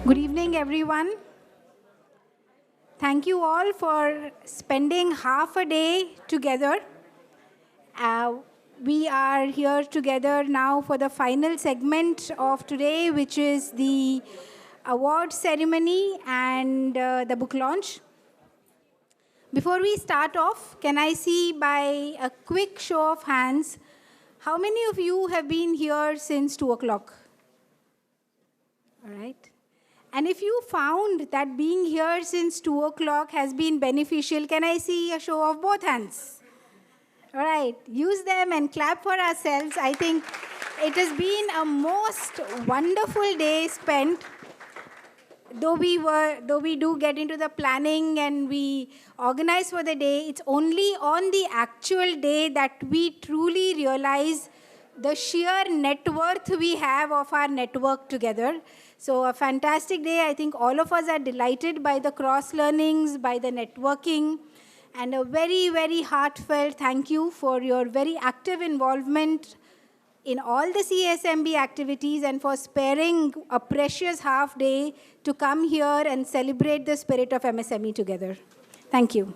Good evening, everyone. Thank you all for spending half a day together. We are here together now for the final segment of today, which is the award ceremony and the book launch. Before we start off, can I see by a quick show of hands, how many of you have been here since 2 o'clock? All right. And if you found that being here since 2 o'clock has been beneficial, can I see a show of both hands? All right, use them and clap for ourselves. I think it has been a most wonderful day spent. Though we do get into the planning and we organize for the day, it's only on the actual day that we truly realize the sheer net worth we have of our network together. So a fantastic day. I think all of us are delighted by the cross-learnings, by the networking, and a very, very heartfelt thank you for your very active involvement in all the CASMB activities and for sparing a precious half day to come here and celebrate the spirit of MSME together. Thank you.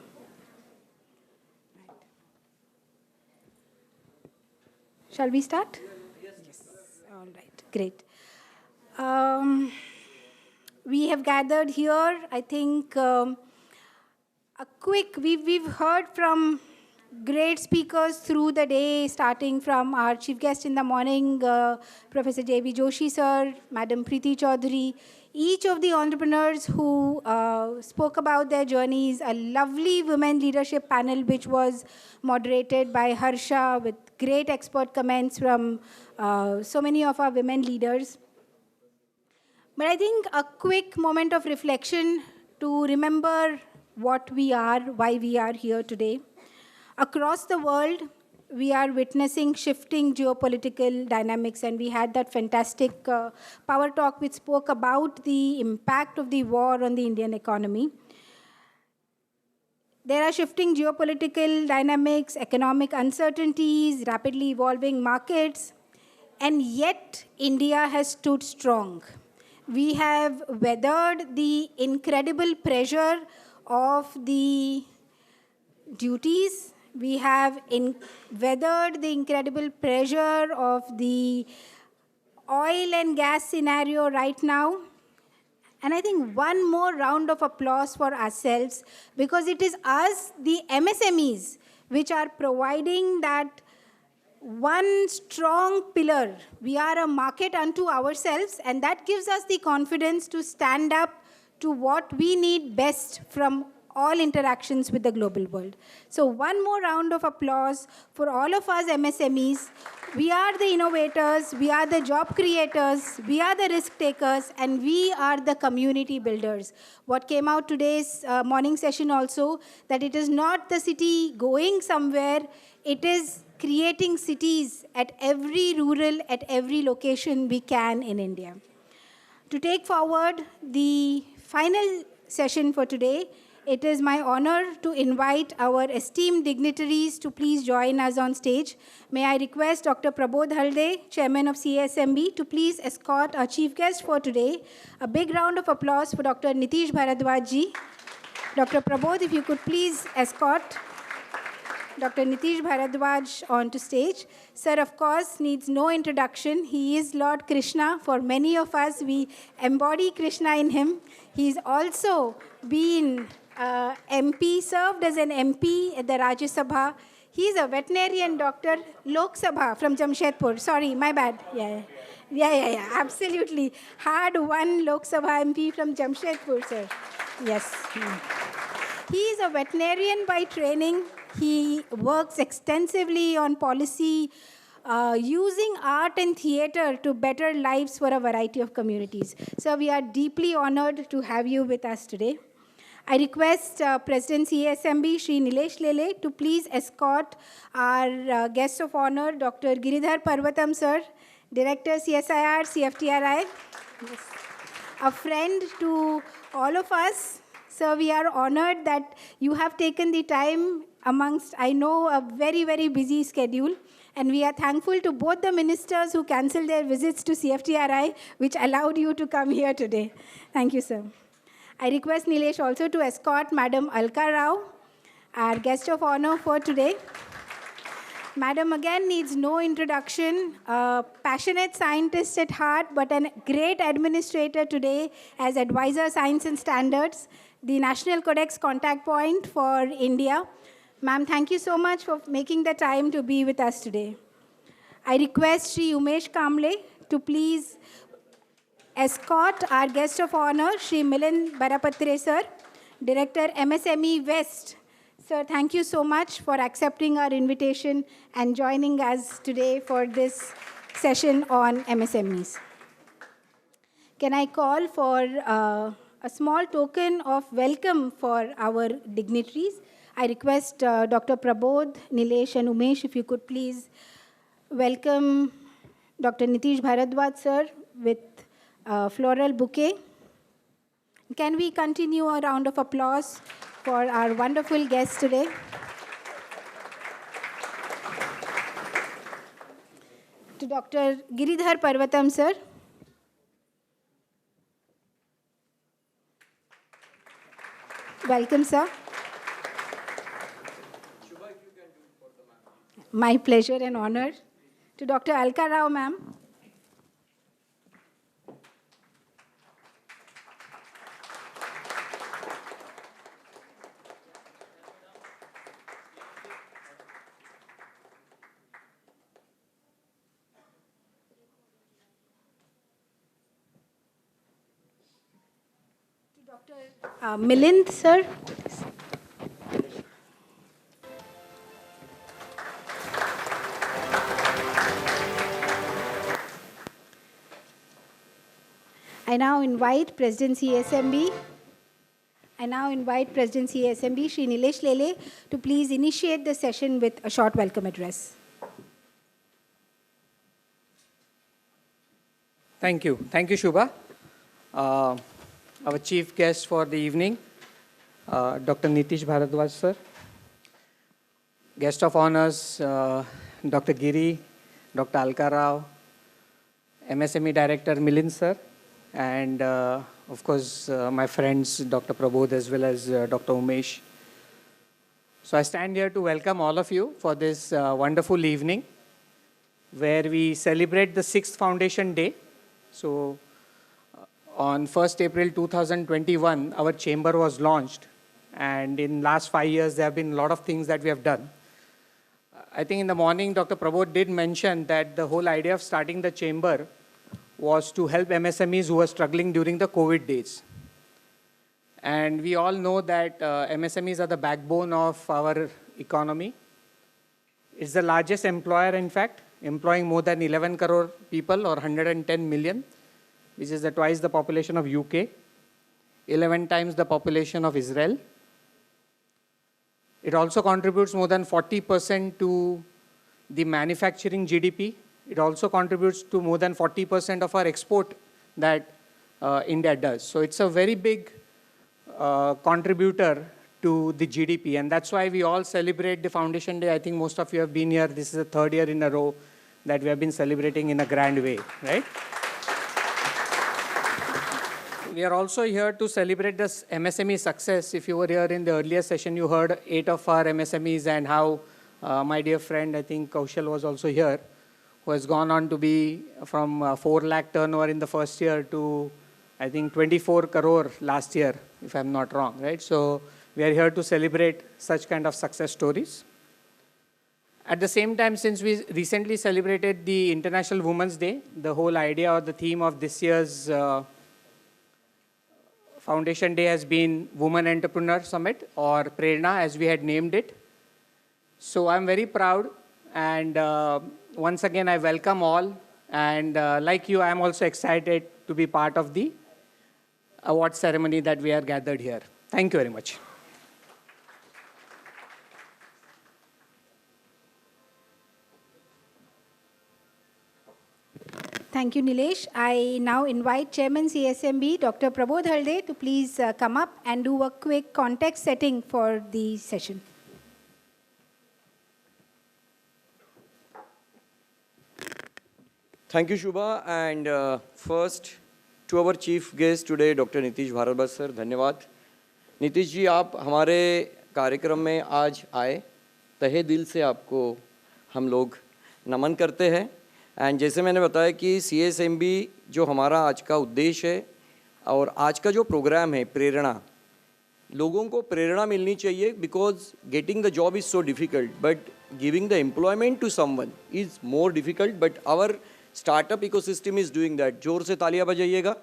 Shall we start? Yes. All right, great. We have gathered here, I think, we've heard from great speakers through the day, starting from our chief guest in the morning, Professor J.B. Joshi sir, Madam Preeti Chaudhary, each of the entrepreneurs who spoke about their journeys, a lovely women leadership panel which was moderated by Harsha with great expert comments from so many of our women leaders. But I think a quick moment of reflection to remember what we are, why we are here today. Across the world, we are witnessing shifting geopolitical dynamics, and we had that fantastic power talk which spoke about the impact of the war on the Indian economy. There are shifting geopolitical dynamics, economic uncertainties, rapidly evolving markets, and yet India has stood strong. We have weathered the incredible pressure of the duties. We have weathered the incredible pressure of the oil and gas scenario right now. And I think one more round of applause for ourselves, because it is us, the MSMEs, which are providing that one strong pillar. We are a market unto ourselves, and that gives us the confidence to stand up to what we need best from all interactions with the global world. So one more round of applause for all of us MSMEs. We are the innovators, we are the job creators, we are the risk takers, and we are the community builders. What came out today's morning session also, that it is not the city going somewhere, it is creating cities at every rural, at every location we can in India. To take forward the final session for today, it is my honor to invite our esteemed dignitaries to please join us on stage. May I request Dr. Prabodh Halde, Chairman of CASMB, to please escort our chief guest for today. A big round of applause for Dr. Nitish Bharadwaj ji. Dr. Prabodh, if you could please escort Dr. Nitish Bharadwaj onto stage. Sir, of course, needs no introduction. He is Lord Krishna. For many of us, we embody Krishna in him. He's also been MP, served as an MP at the Rajya Sabha. He's a veterinarian doctor, Lok Sabha from Jamshedpur. Sorry, my bad. Yeah, absolutely. Hard won Lok Sabha MP from Jamshedpur, sir. Yes. He is a veterinarian by training. He works extensively on policy, using art and theater to better lives for a variety of communities. So we are deeply honored to have you with us today. I request President CASMB, Shri Nilesh Lele, to please escort our guest of honor, Dr. Giridhar Parvatam, sir, Director CSIR, CFTRI, yes. A friend to all of us. So we are honored that you have taken the time amongst, I know, a very, very busy schedule. And we are thankful to both the ministers who cancelled their visits to CFTRI, which allowed you to come here today. Thank you, sir. I request Nilesh also to escort Madam Alka Rao, our guest of honor for today. Madam again needs no introduction, a passionate scientist at heart, but a great administrator today as Advisor Science and Standards, the National Codex contact point for India. Ma'am, thank you so much for making the time to be with us today. I request Sri Umesh Kamble to please escort our guest of honor, Sri Milind Barapatre sir, Director MSME West. Sir, thank you so much for accepting our invitation and joining us today for this session on MSMEs. Can I call for a small token of welcome for our dignitaries? I request Dr. Prabodh, Nilesh and Umesh, if you could please welcome Dr. Nitish Bharadwaj sir with a floral bouquet. Can we continue a round of applause for our wonderful guests today? To Dr. Giridhar Parvatam sir. Welcome, sir. My pleasure and honor. To Dr. Alka Rao, ma'am. Dr. Milind, sir. I now invite President CASMB. Shri Nilesh Lele, to please initiate the session with a short welcome address. Thank you. Thank you, Shubha. Our chief guest for the evening, Dr. Nitish Bharadwaj, sir. Guest of honors, Dr. Giri, Dr. Alka Rao, MSME Director Milind, sir, and of course, my friends, Dr. Prabodh, as well as Dr. Umesh. So I stand here to welcome all of you for this wonderful evening, where we celebrate the 6th Foundation Day. So on 1st April 2021, our chamber was launched. And in last 5 years, there have been a lot of things that we have done. I think in the morning, Dr. Prabodh did mention that the whole idea of starting the chamber was to help MSMEs who were struggling during the COVID days. And we all know that MSMEs are the backbone of our economy. It's the largest employer, in fact, employing more than 11 crore people, or 110 million, which is twice the population of UK, 11 times the population of Israel. It also contributes more than 40% to the manufacturing GDP. It also contributes to more than 40% of our export that India does. So it's a very big contributor to the GDP. And that's why we all celebrate the Foundation Day. I think most of you have been here. This is the 3rd year in a row that we have been celebrating in a grand way, right? We are also here to celebrate this MSME success. If you were here in the earlier session, you heard 8 of our MSMEs and how my dear friend, I think Kaushal was also here, who has gone on to be from 4 lakh turnover in the first year to, I think, 24 crore last year, if I'm not wrong, right? So we are here to celebrate such kind of success stories. At the same time, since we recently celebrated the International Women's Day, the whole idea or the theme of this year's Foundation Day has been Women Entrepreneur Summit, or PRERNA as we had named it. So I'm very proud, and once again I welcome all, and like you, I'm also excited to be part of the award ceremony that we are gathered here. Thank you very much. Thank you, Nilesh. I now invite Chairman CSMB, Dr. Prabodh Halde, to please come up and do a quick context setting for the session. Thank you, Shubha. And first, to our chief guest today, Dr. Nitish Bharadwaj sir, धन्यवाद. नीतीश जी, आप हमारे कार्यक्रम में आज आए, तहे दिल से आपको हम लोग नमन करते हैं. एंड जैसे मैंने बताया कि CASMB जो हमारा आज का उद्देश्य है और आज का जो प्रोग्राम है प्रेरणा, लोगों को प्रेरणा मिलनी चाहिए because getting the job is so difficult but giving the employment to someone is more difficult. But our startup ecosystem is doing that. जोर से तालियां बजाइएगा.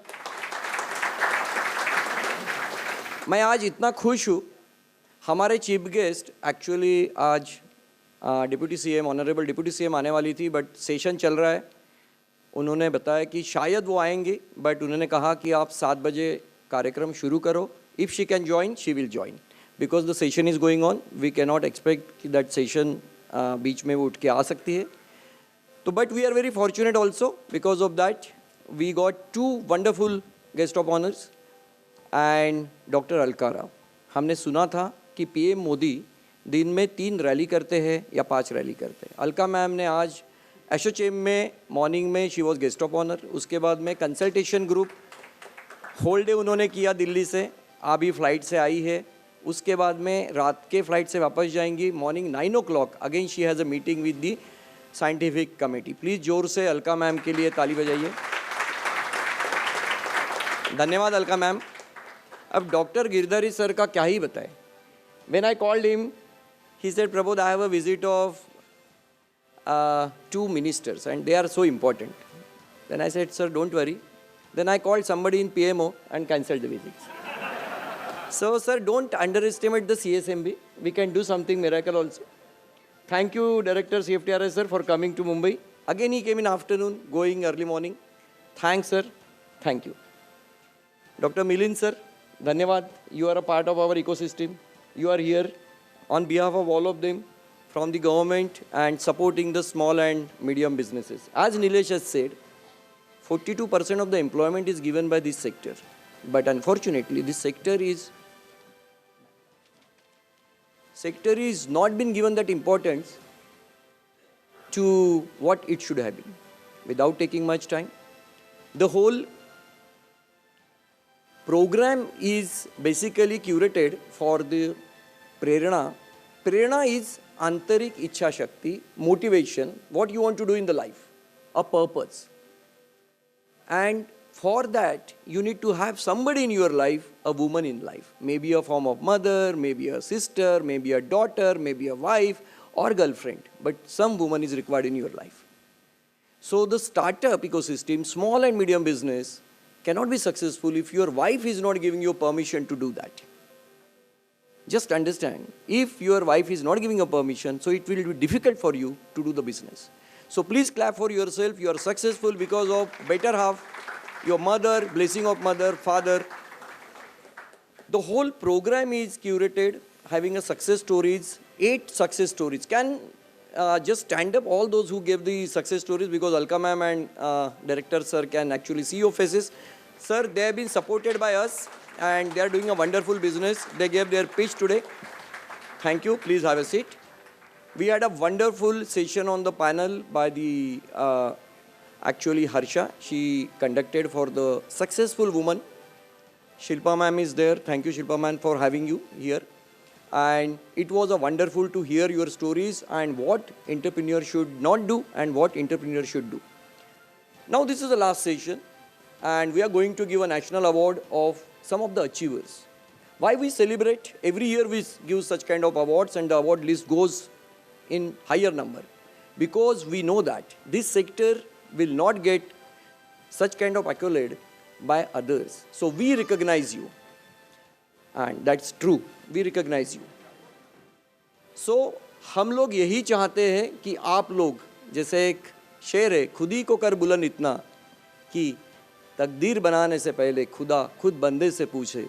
मैं आज इतना खुश हूँ. हमारे चीफ गेस्ट एक्चुअली आज deputy CM honourable deputy CM आने वाली थी बट सेशन चल रहा है. उन्होंने बताया कि शायद वो आएंगे बट उन्होंने कहा कि आप 7 बजे कार्यक्रम शुरू करो. If she can join she will join because the session is going on. We can not expect कि दैट सेशन बीच में वो उठ के आ सकती है. तो but we are very fortunate also because of that we got 2 wonderful guest of honours and doctor Alka Rao. हमने सुना था कि PM मोदी दिन में 3 रैली करते हैं या 5 रैली करते हैं. अलका मैम ने आज HOCM में मॉर्निंग में she was guest of honour. उसके बाद में कंसल्टेशन ग्रुप होल डे उन्होंने किया दिल्ली से, अभी फ़्लाइट से आई है. उसके बाद में रात के फ़्लाइट से वापस जाएंगी. Morning 9 o'clock again she has a meeting with the scientific committee. Please जोर से अलका मैम के लिए ताली बजाइए. धन्यवाद अलका मैम. अब डॉक्टर गिरधारी सर का क्या ही बताएं. When I called him, he said, Prabodh, I have a visit of 2 ministers and they are so important. Then I said, sir, don't worry. Then I called somebody in PMO and cancelled the visits. So, sir, don't underestimate the CASMB. We can do something miracle also. Thank you, Director CFTRS, sir, for coming to Mumbai. Again, he came in afternoon, going early morning. Thanks, sir. Thank you. Dr. Milind, sir, dhanyawad. You are a part of our ecosystem. You are here on behalf of all of them from the government and supporting the small and medium businesses. As Nilesh has said, 42% of the employment is given by this sector. But unfortunately, this sector is not been given that importance to what it should have been. Without taking much time, the whole program is basically curated for the PRERNA. PRERNA is Antarik Ichha Shakti, motivation, what you want to do in the life, a purpose. And for that, you need to have somebody in your life, a woman in life. Maybe a form of mother, maybe a sister, maybe a daughter, maybe a wife or girlfriend. But some woman is required in your life. So the startup ecosystem, small and medium business, cannot be successful if your wife is not giving you permission to do that. Just understand, if your wife is not giving a permission, so it will be difficult for you to do the business. So please clap for yourself. You are successful because of better half, your mother, blessing of mother, father. The whole program is curated, having a success stories, 8 success stories. Can just stand up all those who gave the success stories because Alka ma'am and director sir can actually see your faces. Sir, they have been supported by us and they are doing a wonderful business. They gave their pitch today. Thank you. Please have a seat. We had a wonderful session on the panel by the actually Harsha. She conducted for the successful woman. Shilpa ma'am is there. Thank you, Shilpa ma'am, for having you here. And it was a wonderful to hear your stories and what entrepreneur should not do and what entrepreneur should do. Now this is the last session and we are going to give a national award of some of the achievers. Why we celebrate? Every year we give such kind of awards and the award list goes in higher number. Because we know that this sector will not get such kind of accolade by others. So we recognize you. And that's true. We recognize you. So हम लोग यही चाहते हैं कि आप लोग जैसे एक शेर है, खुद ही को कर बुलंद इतना कि तकदीर बनाने से पहले खुदा खुद बंदे से पूछे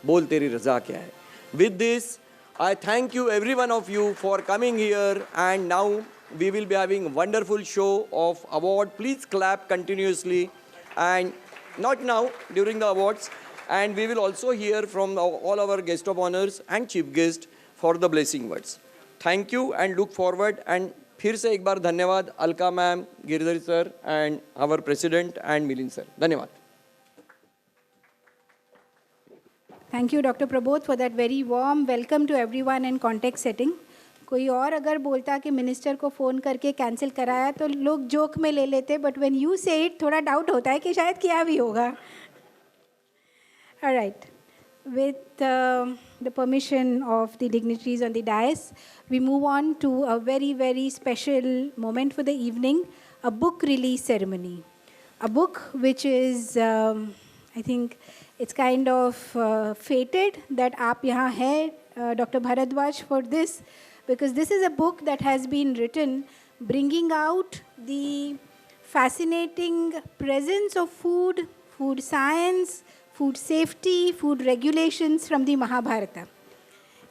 बोल तेरी रज़ा क्या है. With this, I thank you every one of you for coming here and now we will be having a wonderful show of award. Please clap continuously and not now during the awards. And we will also hear from all our guest of honors and chief guest for the blessing words. Thank you and look forward and फिर से एक बार धन्यवाद Alka ma'am, Girdhar sir and our president and Milind sir. धन्यवाद. Thank you, Dr. Prabodh, for that very warm welcome to everyone in context setting. कोई और अगर बोलता कि मिनिस्टर को फ़ोन करके कैंसिल कराया तो लोग जोक में ले लेते, बट व्हेन यू से इट थोड़ा डाउट होता है कि शायद किया भी होगा. All right. With the permission of the dignitaries on the dais, we move on to a very, very special moment for the evening, a book release ceremony. A book which is, I think, it's kind of fated that aap yahan hai, Dr. Bharadwaj, for this, because this is a book that has been written bringing out the fascinating presence of food, food science, food safety, food regulations from the Mahabharata.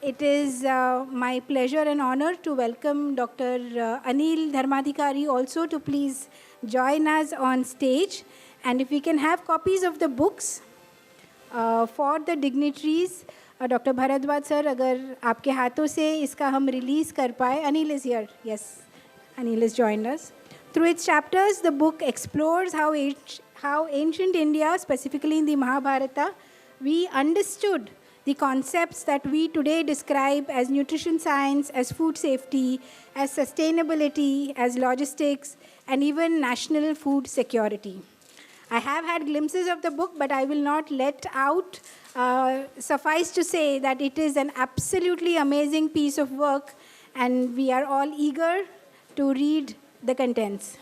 It is my pleasure and honor to welcome Dr. Anil Dharmadhikari also to please join us on stage. And if we can have copies of the books for the dignitaries, Dr. Bharadwaj sir, agar aapke haathon se iska hum release kar paye. Anil is here. Yes, Anil has joined us. Through its chapters, the book explores how ancient India, specifically in the Mahabharata, we understood the concepts that we today describe as nutrition science, as food safety, as sustainability, as logistics, and even national food security. I have had glimpses of the book, but I will not let out. Suffice to say that it is an absolutely amazing piece of work, and we are all eager to read the contents.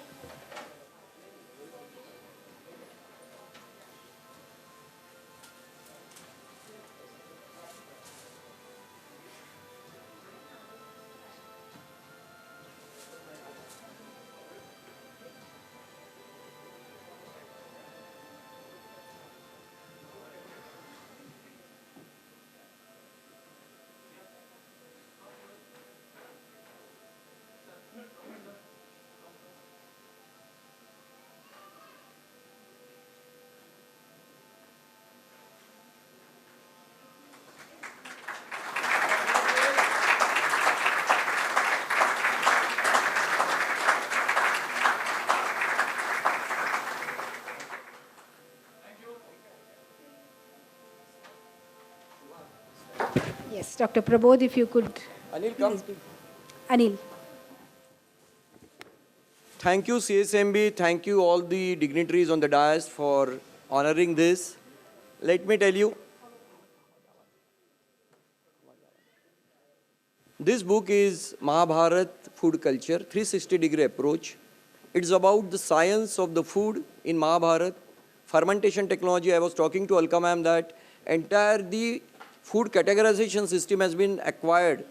Yes, Dr. Prabodh, if you could. Anil, come. Anil. Thank you, CASMB. Thank you, all the dignitaries on the dais, for honoring this. Let me tell you, this book is Mahabharat Food Culture, 360-degree approach. It's about the science of the food in Mahabharat, fermentation technology. I was talking to Alka ma'am that entire the food categorization system has been acquired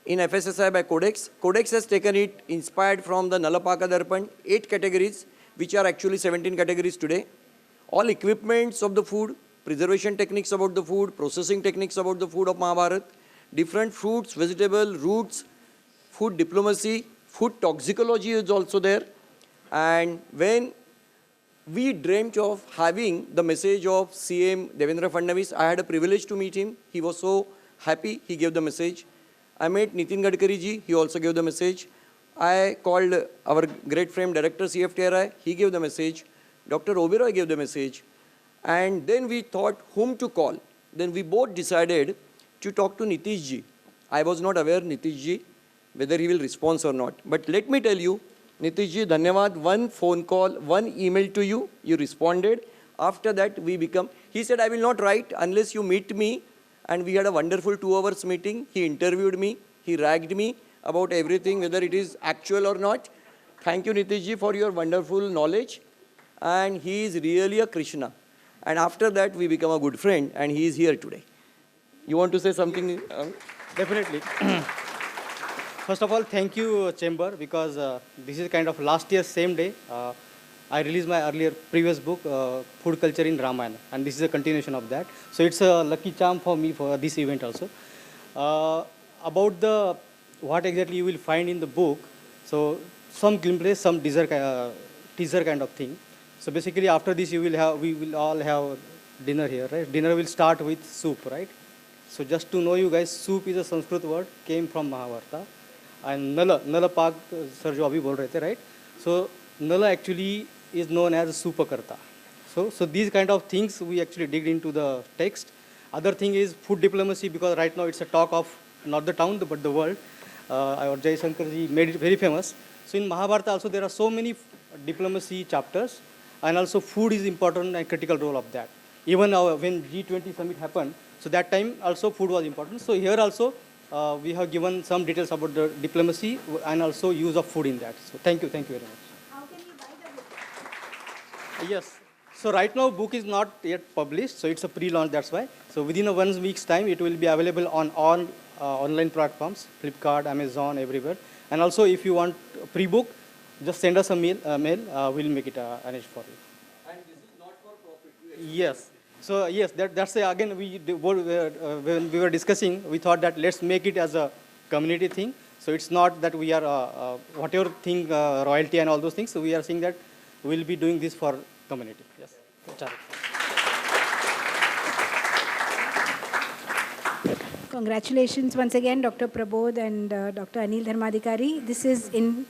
in FSSI by Codex. Codex has taken it, inspired from the Nalapaka Darpan, 8 categories, which are actually 17 categories today. All equipments of the food, preservation techniques about the food, processing techniques about the food of Mahabharat, different fruits, vegetables, roots, food diplomacy, food toxicology is also there. And when we dreamt of having the message of CM Devendra Fadnavis, I had a privilege to meet him. He was so happy, he gave the message. I met Nitin Gadkari ji, he also gave the message. I called our great friend Director CFTRI, he gave the message. Dr. Oberoi gave the message. And then we thought whom to call. Then we both decided to talk to Nitish ji. I was not aware, Nitish ji, whether he will respond or not. But let me tell you, Nitish ji, dhanyavad, one phone call, one email to you, you responded. After that, we become, he said, I will not write unless you meet me. And we had a wonderful 2 hours meeting. He interviewed me, he ragged me about everything, whether it is actual or not. Thank you, Nitish ji, for your wonderful knowledge. And he is really a Krishna. And after that, we become a good friend, and he is here today. You want to say something? Definitely. First of all, thank you, Chamber, because this is kind of last year, same day. I released my previous book, Food Culture in Ramayana, and this is a continuation of that. So it's a lucky charm for me for this event also. About what exactly you will find in the book, so some glimpses, some teaser kind of thing. So basically, after this, we will all have dinner here, right? Dinner will start with soup, right? So just to know you guys, soup is a Sanskrit word, came from Mahabharata. and नल पाक sir जो अभी बोल रहे थे, right? So null actually is known as Superkarta. So these kind of things we actually dig into the text. Other thing is food diplomacy, because right now it's a talk of not the town but the world. Our Jai Shankar ji made it very famous. So in Mahabharata also there are so many diplomacy chapters, and also food is important and critical role of that. Even when G20 summit happened, so that time also food was important. So here also we have given some details about the diplomacy and also use of food in that. So thank you very much. How can we buy the book? Yes. So right now book is not yet published, so it's a pre-launch, that's why. So within a 1 week's time it will be available on all online platforms, Flipkart, Amazon, everywhere. And also if you want pre-book, just send us a mail, we'll make it arranged for you. And this is not for profit. Yes. So yes, that's again when we were discussing, we thought that let's make it as a community thing. So it's not that we are whatever thing royalty and all those things. So we are saying that we'll be doing this for community. Yes. Congratulations once again, Dr. Prabodh and Dr. Anil Dharmadhikari. This is in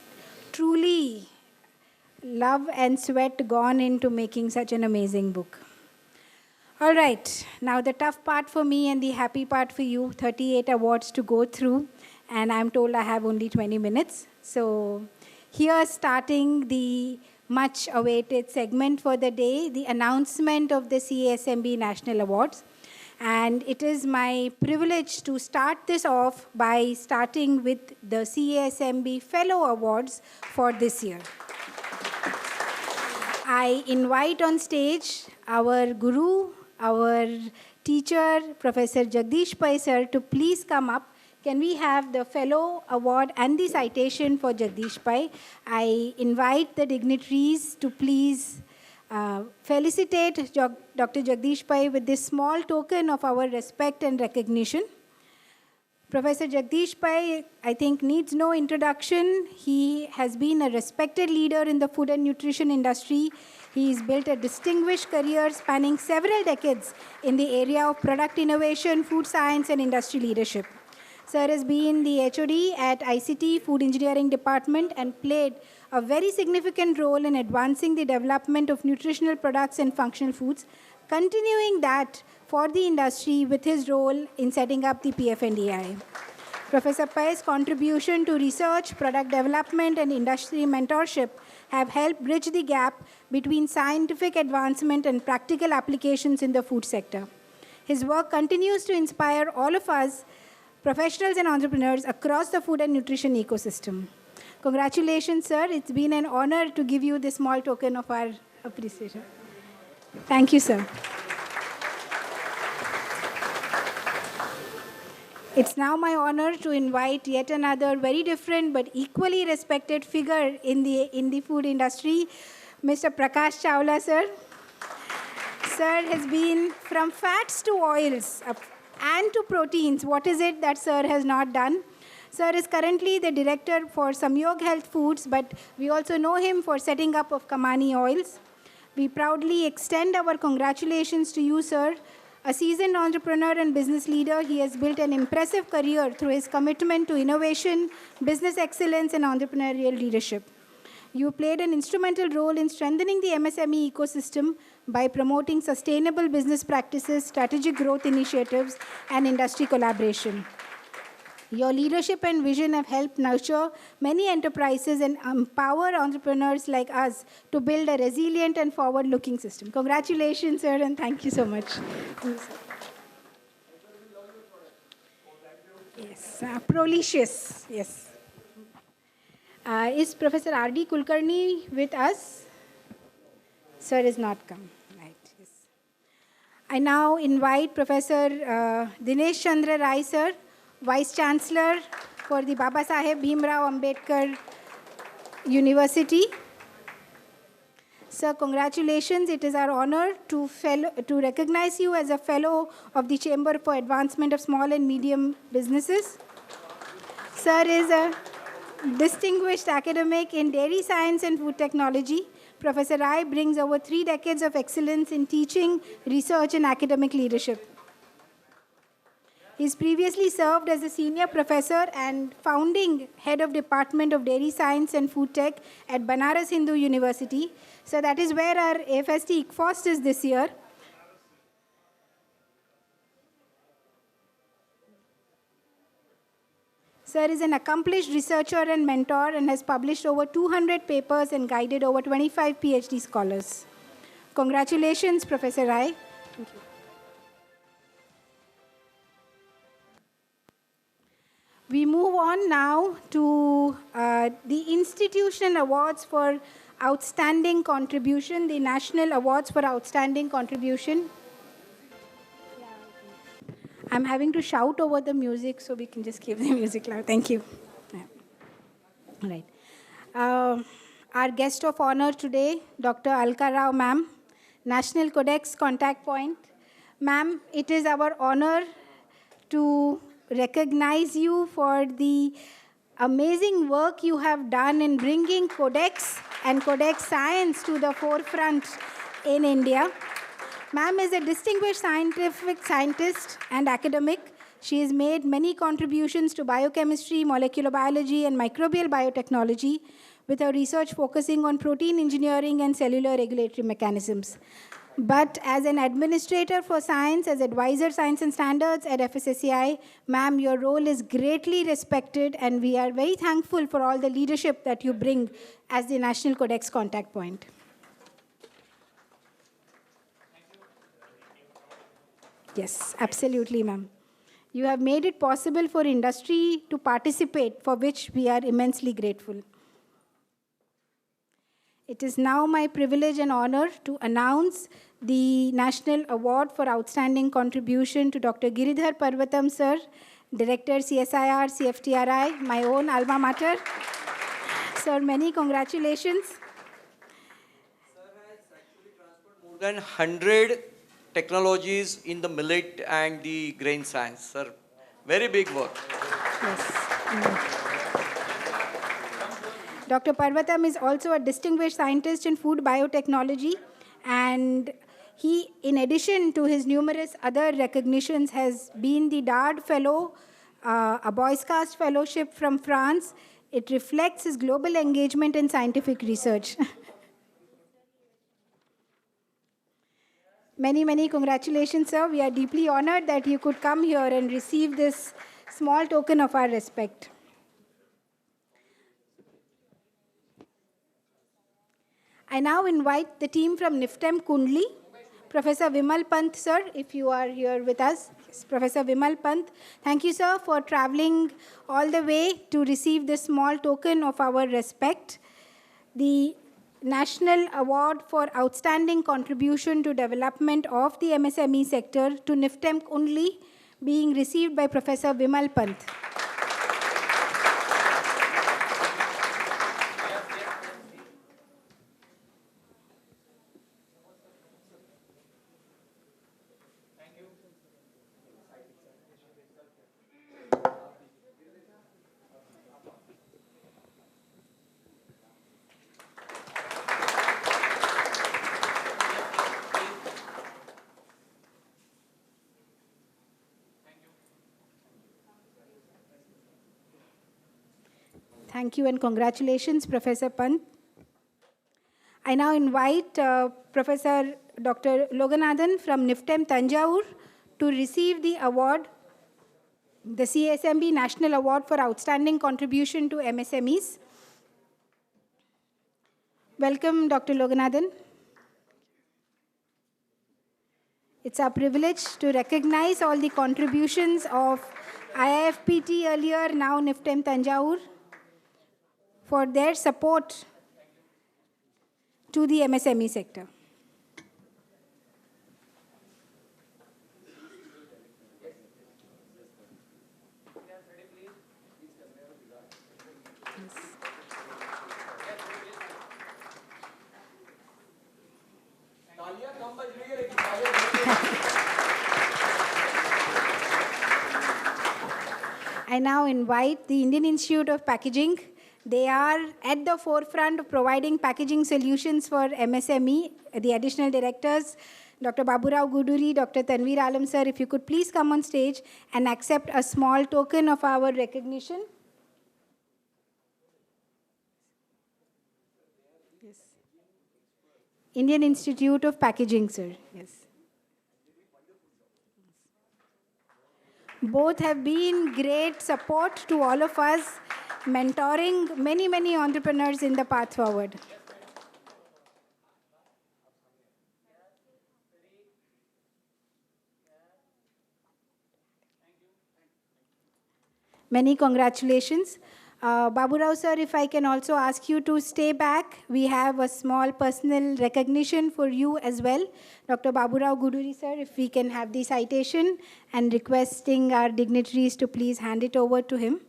truly love and sweat gone into making such an amazing book. All right, now the tough part for me and the happy part for you, 38 awards to go through, and I'm told I have only 20 minutes. So here, starting the much awaited segment for the day, the announcement of the CASMB National Awards. And it is my privilege to start this off by starting with the CASMB Fellow Awards for this year. I invite on stage our guru, our teacher, Professor Jagdish Pai sir, to please come up. Can we have the Fellow Award and the citation for Jagdish Pai? I invite the dignitaries to please felicitate Dr. Jagdish Pai with this small token of our respect and recognition. Professor Jagdish Pai, I think, needs no introduction. He has been a respected leader in the food and nutrition industry. He's built a distinguished career spanning several decades in the area of product innovation, food science, and industry leadership. Sir has been the HOD at ICT Food Engineering Department and played a very significant role in advancing the development of nutritional products and functional foods, continuing that for the industry with his role in setting up the PFNDI. Professor Pai's contribution to research, product development, and industry mentorship have helped bridge the gap between scientific advancement and practical applications in the food sector. His work continues to inspire all of us, professionals and entrepreneurs across the food and nutrition ecosystem. Congratulations, sir. It's been an honor to give you this small token of our appreciation. Thank you, sir. It's now my honor to invite yet another very different but equally respected figure in the food industry, Mr. Prakash Chawla, sir. Sir has been from fats to oils and to proteins. What is it that sir has not done? Sir is currently the director for Samyog Health Foods, but we also know him for setting up of Kamani Oils. We proudly extend our congratulations to you, sir. A seasoned entrepreneur and business leader, he has built an impressive career through his commitment to innovation, business excellence, and entrepreneurial leadership. You played an instrumental role in strengthening the MSME ecosystem by promoting sustainable business practices, strategic growth initiatives, and industry collaboration. Your leadership and vision have helped nurture many enterprises and empower entrepreneurs like us to build a resilient and forward-looking system. Congratulations, sir, and thank you so much. Yes, prolicious, yes. Is Professor R.D. Kulkarni with us? Sir is not come. Right, yes. I now invite Professor Dinesh Chandra Rai, sir, Vice Chancellor for the Baba Saheb Bhimrao Ambedkar University. Sir, congratulations. It is our honor to recognize you as a fellow of the Chamber for Advancement of Small and Medium Businesses. Sir is a distinguished academic in dairy science and food technology. Professor Rai brings over 3 decades of excellence in teaching, research, and academic leadership. He's previously served as a senior professor and founding head of Department of Dairy Science and Food Tech at Banaras Hindu University. So that is where our AFST ICFOST is this year. Sir is an accomplished researcher and mentor and has published over 200 papers and guided over 25 PhD scholars. Congratulations, Professor Rai. Thank you. We move on now to the institutional awards for outstanding contribution, the national awards for outstanding contribution. I'm having to shout over the music, so we can just keep the music loud. Thank you. Yeah. All right. Our guest of honor today, Dr. Alka Rao, ma'am, National Codex Contact Point. Ma'am, it is our honor to recognize you for the amazing work you have done in bringing Codex and Codex science to the forefront in India. Ma'am is a distinguished scientist and academic. She has made many contributions to biochemistry, molecular biology, and microbial biotechnology, with her research focusing on protein engineering and cellular regulatory mechanisms. But as an administrator for science, as advisor science and standards at FSSAI, ma'am, your role is greatly respected, and we are very thankful for all the leadership that you bring as the National Codex Contact Point. Yes, absolutely, ma'am. You have made it possible for industry to participate, for which we are immensely grateful. It is now my privilege and honor to announce the National Award for Outstanding Contribution to Dr. Giridhar Parvatam, sir, Director CSIR, CFTRI, my own alma mater. Sir, many congratulations. Sir has actually transferred more than 100 technologies in the millet and the grain science, sir. Very big work. Yes. Dr. Parvatam is also a distinguished scientist in food biotechnology, and he, in addition to his numerous other recognitions, has been the DARD Fellow, a Boyscast Fellowship from France. It reflects his global engagement in scientific research. Many, many congratulations, sir. We are deeply honored that you could come here and receive this small token of our respect. I now invite the team from NIFTEM Kundli, Professor Vimal Pant, sir, if you are here with us. Yes, Professor Vimal Pant. Thank you, sir, for traveling all the way to receive this small token of our respect. The National Award for Outstanding Contribution to Development of the MSME sector to NIFTEM Kundli being received by Professor Vimal Pant. Thank you and congratulations, Professor Pant. I now invite Professor Dr. Loganathan from NIFTEM Tanjavur to receive the award, the CASMB National Award for Outstanding Contribution to MSMEs. Welcome, Dr. Loganathan. It's our privilege to recognize all the contributions of IIFPT earlier, now NIFTEM Tanjavur, for their support to the MSME sector. I now invite the Indian Institute of Packaging, They are at the forefront of providing packaging solutions for MSME. The additional directors, Dr. Baburao Guduri, Dr. Tanveer Alam sir, if you could please come on stage and accept a small token of our recognition. Yes. Indian Institute of Packaging, sir. Yes. Both have been great support to all of us, mentoring many, many entrepreneurs in the path forward. Many congratulations. Babu Rao sir, if I can also ask you to stay back. We have a small personal recognition for you as well. Dr. Babu Rao Guduri sir, if we can have the citation and requesting our dignitaries to please hand it over to him.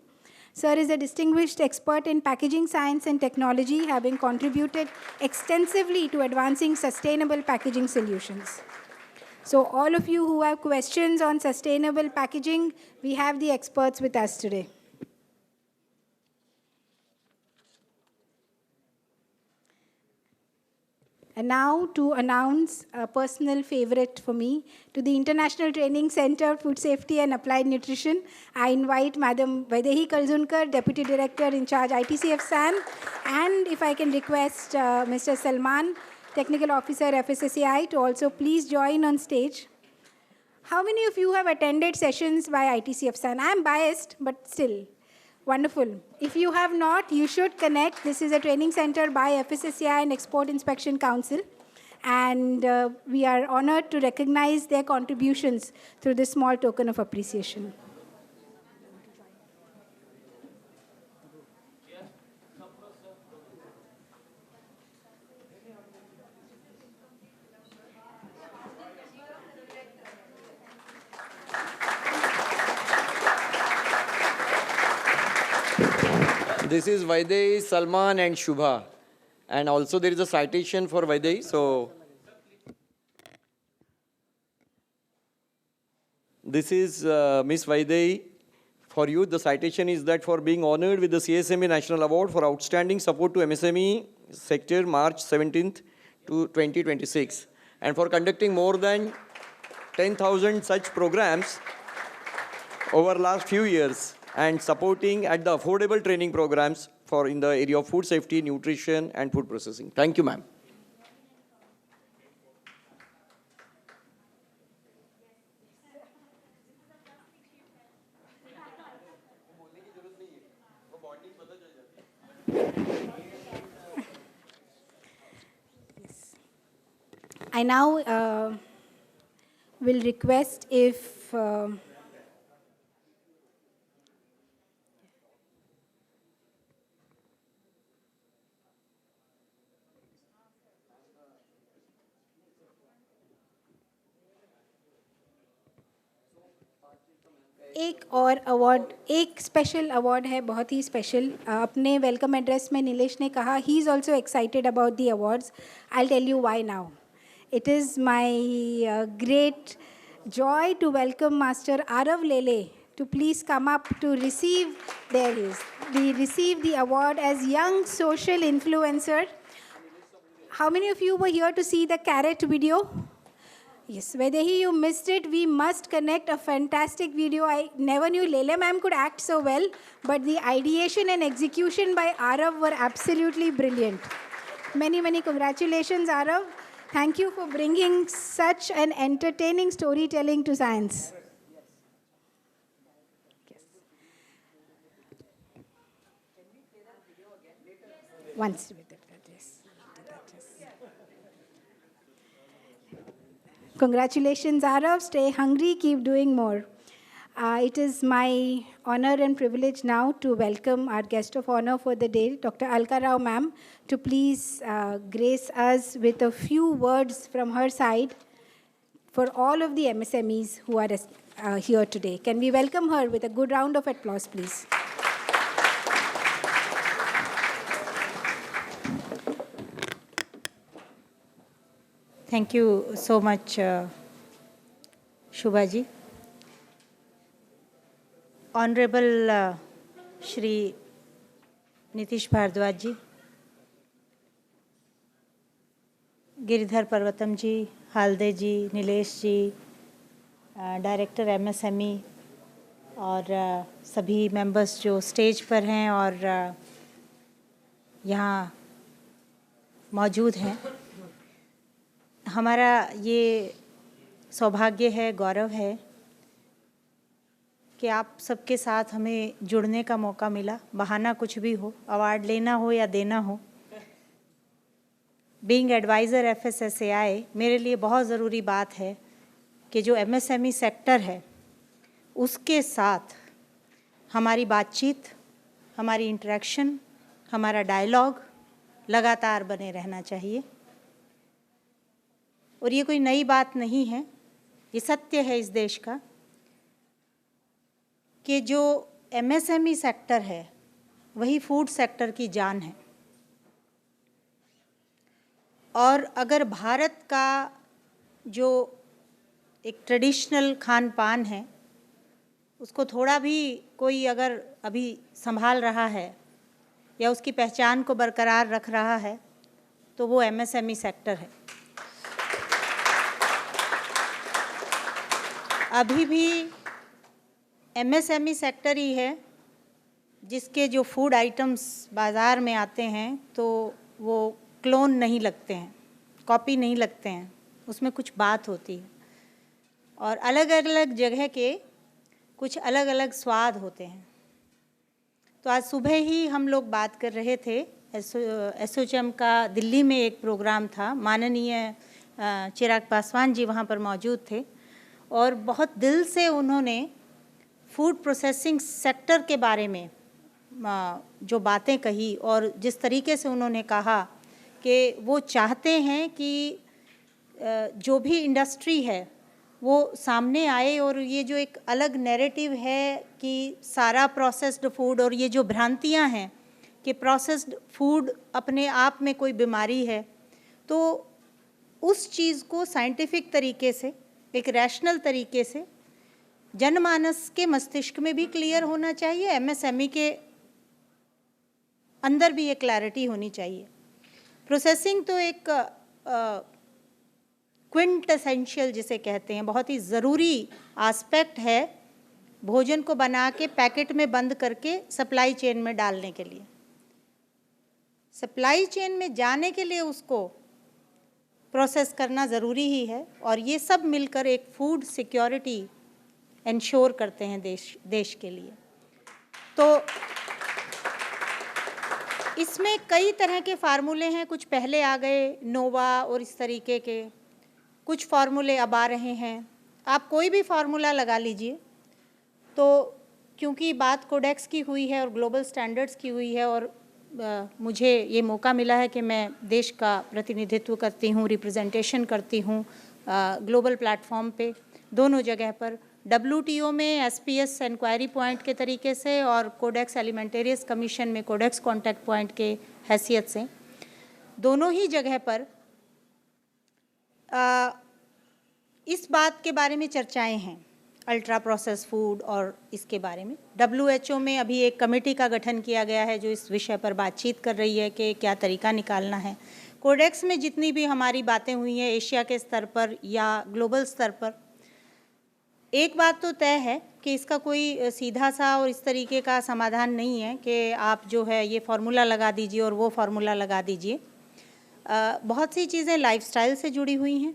Sir is a distinguished expert in packaging science and technology, having contributed extensively to advancing sustainable packaging solutions. So all of you who have questions on sustainable packaging, we have the experts with us today. And now to announce a personal favorite for me, to the International Training Center, Food Safety and Applied Nutrition, I invite Madam Vaidehi Kalzunkar, Deputy Director in charge ITCF SAN, and if I can request Mr. Salman, Technical Officer FSSAI, to also please join on stage. How many of you have attended sessions by ITCF SAN? I'm biased, but still. Wonderful. If you have not, you should connect. This is a training center by FSSAI and Export Inspection Council. And we are honored to recognize their contributions through this small token of appreciation. This is Vaidehi, Salman and Shubha. And also there is a citation for Vaidehi. So this is Miss Vaidehi. For you, the citation is that for being honored with the CASMB National Award for Outstanding Support to MSME Sector, March 17th to 2026. And for conducting more than 10,000 such programs over last few years, and supporting at the affordable training programs for in the area of food safety, nutrition, and food processing. Thank you, ma'am. I now will request if एक और award, एक special award है, बहुत ही special. अपने welcome address में नीलेश ने कहा he is also excited about the awards. I will tell you why now. It is my great joy to welcome Master Arav Lele to please come up to receive, there he is. We received the award as Young Social Influencer. How many of you were here to see the carrot video? Yes, whether you missed it, we must connect a fantastic video. I never knew Lele ma'am could act so well, but the ideation and execution by Arav were absolutely brilliant. Many, many congratulations, Arav. Thank you for bringing such an entertaining storytelling to science. Yes. Once with it, yes. Congratulations, Arav. Stay hungry, keep doing more. It is my honor and privilege now to welcome our guest of honor for the day, Dr. Alka Rao ma'am, to please grace us with a few words from her side for all of the MSMEs who are here today. Can we welcome her with a good round of applause, please? Thank you so much, Shubhaji. Honorable Shri Nitish Bhardwaj ji, Giridhar Parvatam ji, Halde ji, Nilesh ji, director MSME और सभी members जो stage पर हैं और यहाँ मौजूद हैं। हमारा ये सौभाग्य है, गौरव है कि आप सबके साथ हमें जुड़ने का मौका मिला, बहाना कुछ भी हो, अवार्ड लेना हो या देना हो। बीइंग एडवाइज़र एफएसएसएआई मेरे लिए बहुत ज़रूरी बात है कि जो एमएसएमई सेक्टर है उसके साथ हमारी बातचीत, हमारी इंटरेक्शन, हमारा डायलॉग लगातार बने रहना चाहिए। और ये कोई नई बात नहीं है, ये सत्य है इस देश का कि जो एमएसएमई सेक्टर है वही फूड सेक्टर की जान है। और अगर भारत का जो एक ट्रेडिशनल खान पान है उसको थोड़ा भी कोई अगर अभी संभाल रहा है या उसकी पहचान को बरकरार रख रहा है तो वो एमएसएमई सेक्टर है। अभी भी एमएसएमई सेक्टर ही है जिसके जो फूड आइटम्स बाज़ार में आते हैं तो वो क्लोन नहीं लगते हैं, कॉपी नहीं लगते हैं, उसमें कुछ बात होती है और अलग अलग जगह के कुछ अलग अलग स्वाद होते हैं। तो आज सुबह ही हम लोग बात कर रहे थे, एसोचैम का दिल्ली में एक प्रोग्राम था, माननीय चिराग पासवान जी वहाँ पर मौजूद थे और बहुत दिल से उन्होंने फूड प्रोसेसिंग सेक्टर के बारे में जो बातें कही और जिस तरीके से उन्होंने कहा कि वो चाहते हैं कि जो भी इंडस्ट्री है वो सामने आए और ये जो एक अलग नैरेटिव है कि सारा प्रोसेस्ड फूड और ये जो भ्रांतियां हैं कि प्रोसेस्ड फूड अपने आप में कोई बीमारी है, तो उस चीज़ को साइंटिफिक तरीके से, एक रैशनल तरीके से जनमानस के मस्तिष्क में भी क्लियर होना चाहिए, एमएसएमई के अंदर भी ये क्लैरिटी होनी चाहिए। प्रोसेसिंग तो एक क्विंटेसेंशियल जिसे कहते हैं, बहुत ही ज़रूरी एस्पेक्ट है भोजन को बना के पैकेट में बंद करके सप्लाई चेन में डालने के लिए। सप्लाई चेन में जाने के लिए उसको प्रोसेस करना ज़रूरी ही है और ये सब मिलकर एक फूड सिक्योरिटी इंश्योर करते हैं देश के लिए। तो इसमें कई तरह के फार्मूले हैं, कुछ पहले आ गए, नोवा और इस तरीके के, कुछ फार्मूले अब आ रहे हैं। आप कोई भी फार्मूला लगा लीजिए, तो क्योंकि बात कोडेक्स की हुई है और ग्लोबल स्टैंडर्ड्स की हुई है और मुझे ये मौका मिला है कि मैं देश का प्रतिनिधित्व करती हूँ, रिप्रेजेंटेशन करती हूँ ग्लोबल प्लेटफॉर्म पे, दोनों जगह पर, WTO में SPS इंक्वायरी पॉइंट के तरीके से और कोडेक्स एलिमेंटेरियस कमीशन में कोडेक्स कॉन्टैक्ट पॉइंट के हैसियत से, दोनों ही जगह पर इस बात के बारे में चर्चाएं हैं, अल्ट्रा प्रोसेस फूड और इसके बारे में। WHO में अभी एक कमेटी का गठन किया गया है जो इस विषय पर बातचीत कर रही है कि क्या तरीका निकालना है। कोडेक्स में जितनी भी हमारी बातें हुई हैं एशिया के स्तर पर या ग्लोबल स्तर पर, एक बात तो तय है कि इसका कोई सीधा सा और इस तरीके का समाधान नहीं है कि आप जो है ये फार्मूला लगा दीजिए और वो फार्मूला लगा दीजिए। बहुत सी चीज़ें लाइफस्टाइल से जुड़ी हुई हैं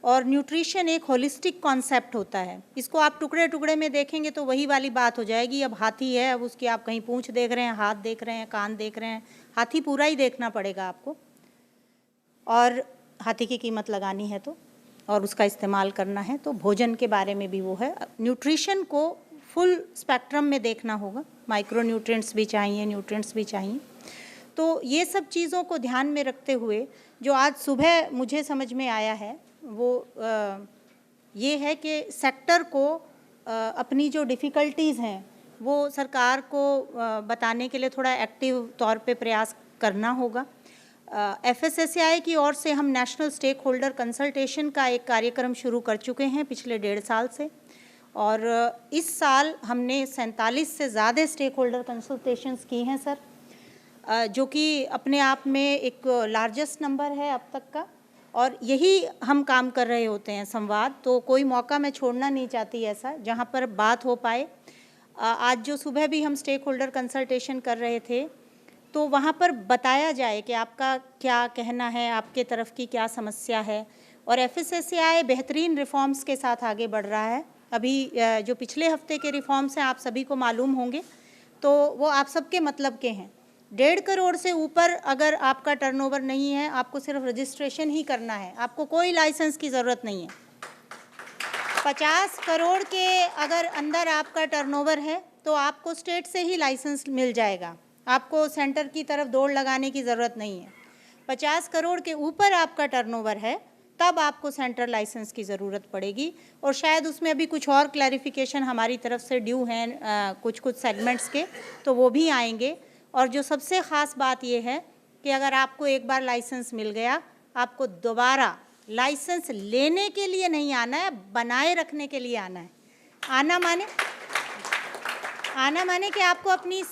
और न्यूट्रिशन एक होलिस्टिक कॉन्सेप्ट होता है। इसको आप टुकड़े टुकड़े में देखेंगे तो वही वाली बात हो जाएगी। अब हाथी है, अब उसकी आप कहीं पूंछ देख रहे हैं, हाथ देख रहे हैं, कान देख रहे हैं, हाथी पूरा ही देखना पड़ेगा आपको और हाथी की कीमत लगानी है तो और उसका इस्तेमाल करना है। तो भोजन के बारे में भी वो है, न्यूट्रिशन को फुल स्पेक्ट्रम में देखना होगा, माइक्रो न्यूट्रिएंट्स भी चाहिए, न्यूट्रिएंट्स भी चाहिए। तो ये सब चीज़ों को ध्यान में रखते हुए जो आज सुबह मुझे समझ में आया है वो ये है कि सेक्टर को अपनी जो डिफ़िकल्टीज़ हैं वो सरकार को बताने के लिए थोड़ा एक्टिव तौर पे प्रयास करना होगा। FSSAI की ओर से हम नेशनल स्टेक होल्डर कंसल्टेशन का एक कार्यक्रम शुरू कर चुके हैं पिछले 1.5 साल से और इस साल हमने 47 से ज़्यादा स्टेक होल्डर कंसल्टेशंस की हैं सर। जो कि अपने आप में एक लार्जेस्ट नंबर है अब तक का, और यही हम काम कर रहे होते हैं संवाद। तो कोई मौका मैं छोड़ना नहीं चाहती ऐसा जहाँ पर बात हो पाए। आज जो सुबह भी हम स्टेक होल्डर कंसल्टेशन कर रहे थे, तो वहाँ पर बताया जाए कि आपका क्या कहना है, आपके तरफ की क्या समस्या है। और FSSAI बेहतरीन रिफॉर्म्स के साथ आगे बढ़ रहा है। अभी जो पिछले हफ्ते के रिफॉर्म्स हैं आप सभी को मालूम होंगे, तो वो आप सबके मतलब के हैं। 1.5 करोड़ से ऊपर अगर आपका टर्नओवर नहीं है, आपको सिर्फ रजिस्ट्रेशन ही करना है, आपको कोई लाइसेंस की ज़रूरत नहीं है। 50 करोड़ के अगर अंदर आपका टर्नओवर है तो आपको स्टेट से ही लाइसेंस मिल जाएगा, आपको सेंटर की तरफ दौड़ लगाने की ज़रूरत नहीं है। 50 करोड़ के ऊपर आपका टर्नओवर है तब आपको सेंटर लाइसेंस की ज़रूरत पड़ेगी, और शायद उसमें अभी कुछ और क्लैरिफिकेशन हमारी तरफ से ड्यू हैं कुछ सेगमेंट्स के, तो वो भी आएंगे। और जो सबसे ख़ास बात ये है कि अगर आपको एक बार लाइसेंस मिल गया, आपको दोबारा लाइसेंस लेने के लिए नहीं आना है, बनाए रखने के लिए आना है। आना माने कि आपको अपनी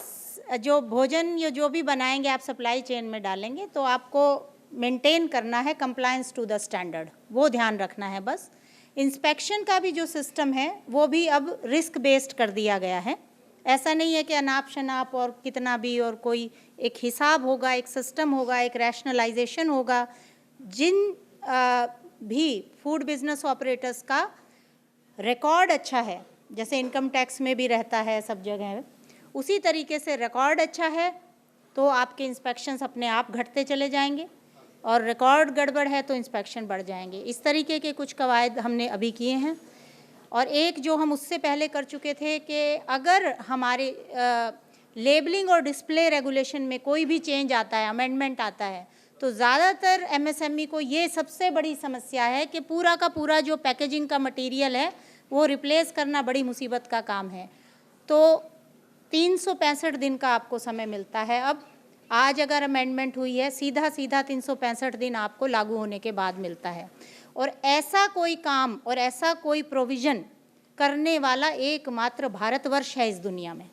जो भोजन या जो भी बनाएंगे आप सप्लाई चेन में डालेंगे, तो आपको मेंटेन करना है कंप्लायंस टू द स्टैंडर्ड, वो ध्यान रखना है बस। इंस्पेक्शन का भी जो सिस्टम है वो भी अब रिस्क बेस्ड कर दिया गया है। ऐसा नहीं है कि अनाप शनाप और कितना भी, और कोई एक हिसाब होगा, एक सिस्टम होगा, एक रैशनलाइजेशन होगा। जिन भी फूड बिजनेस ऑपरेटर्स का रिकॉर्ड अच्छा है, जैसे इनकम टैक्स में भी रहता है सब जगह, उसी तरीके से रिकॉर्ड अच्छा है तो आपके इंस्पेक्शंस अपने आप घटते चले जाएंगे, और रिकॉर्ड गड़बड़ है तो इंस्पेक्शन बढ़ जाएंगे। इस तरीके के कुछ कवायद हमने अभी किए हैं। और एक जो हम उससे पहले कर चुके थे कि अगर हमारे लेबलिंग और डिस्प्ले रेगुलेशन में कोई भी चेंज आता है, अमेंडमेंट आता है, तो ज़्यादातर MSME को ये सबसे बड़ी समस्या है कि पूरा का पूरा जो पैकेजिंग का मटेरियल है वो रिप्लेस करना बड़ी मुसीबत का काम है। तो 365 दिन का आपको समय मिलता है। अब आज अगर अमेंडमेंट हुई है, सीधा 365 दिन आपको लागू होने के बाद मिलता है। और ऐसा कोई काम और ऐसा कोई प्रोविज़न करने वाला एकमात्र भारतवर्ष है इस दुनिया में।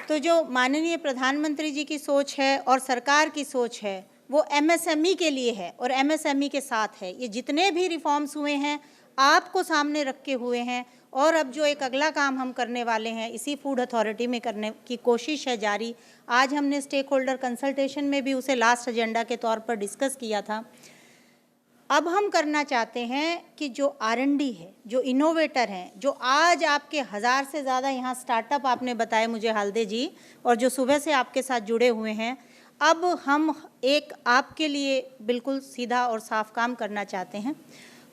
तो जो माननीय प्रधानमंत्री जी की सोच है और सरकार की सोच है वो MSME के लिए है और MSME के साथ है। ये जितने भी रिफॉर्म्स हुए हैं आपको सामने रख के हुए हैं, और अब जो एक अगला काम हम करने वाले हैं इसी फूड अथॉरिटी में करने की कोशिश है जारी। आज हमने स्टेक होल्डर कंसल्टेशन में भी उसे लास्ट एजेंडा के तौर पर डिस्कस किया था। अब हम करना चाहते हैं कि जो R&D है, जो इनोवेटर हैं, जो आज आपके 1000 से ज़्यादा यहाँ स्टार्टअप आपने बताए मुझे हालदे जी, और जो सुबह से आपके साथ जुड़े हुए हैं, अब हम एक आपके लिए बिल्कुल सीधा और साफ काम करना चाहते हैं।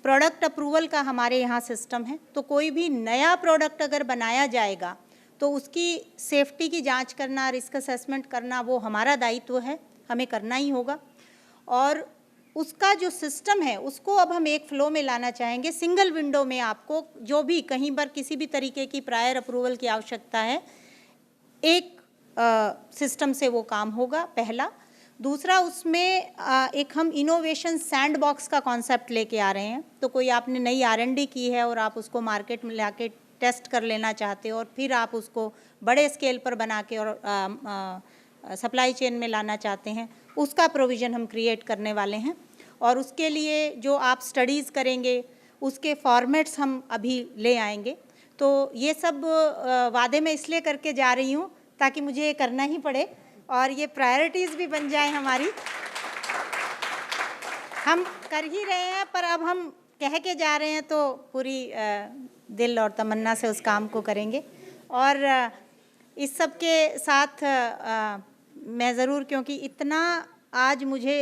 प्रोडक्ट अप्रूवल का हमारे यहाँ सिस्टम है, तो कोई भी नया प्रोडक्ट अगर बनाया जाएगा तो उसकी सेफ्टी की जांच करना, रिस्क असेसमेंट करना वो हमारा दायित्व है, हमें करना ही होगा। और उसका जो सिस्टम है उसको अब हम एक फ्लो में लाना चाहेंगे। सिंगल विंडो में आपको जो भी कहीं पर किसी भी तरीके की प्रायर अप्रूवल की आवश्यकता है, एक सिस्टम से वो काम होगा, पहला। दूसरा, उसमें एक हम इनोवेशन सैंड बॉक्स का कॉन्सेप्ट लेके आ रहे हैं। तो कोई आपने नई R&D की है और आप उसको मार्केट में लाके टेस्ट कर लेना चाहते हो और फिर आप उसको बड़े स्केल पर बना के और सप्लाई चेन में लाना चाहते हैं, उसका प्रोविज़न हम क्रिएट करने वाले हैं। और उसके लिए जो आप स्टडीज़ करेंगे उसके फॉर्मेट्स हम अभी ले आएंगे। तो ये सब वादे मैं इसलिए करके जा रही हूँ ताकि मुझे ये करना ही पड़े और ये प्रायोरिटीज़ भी बन जाए हमारी। हम कर ही रहे हैं, पर अब हम कह के जा रहे हैं तो पूरी दिल और तमन्ना से उस काम को करेंगे। और इस सब के साथ मैं ज़रूर, क्योंकि इतना आज मुझे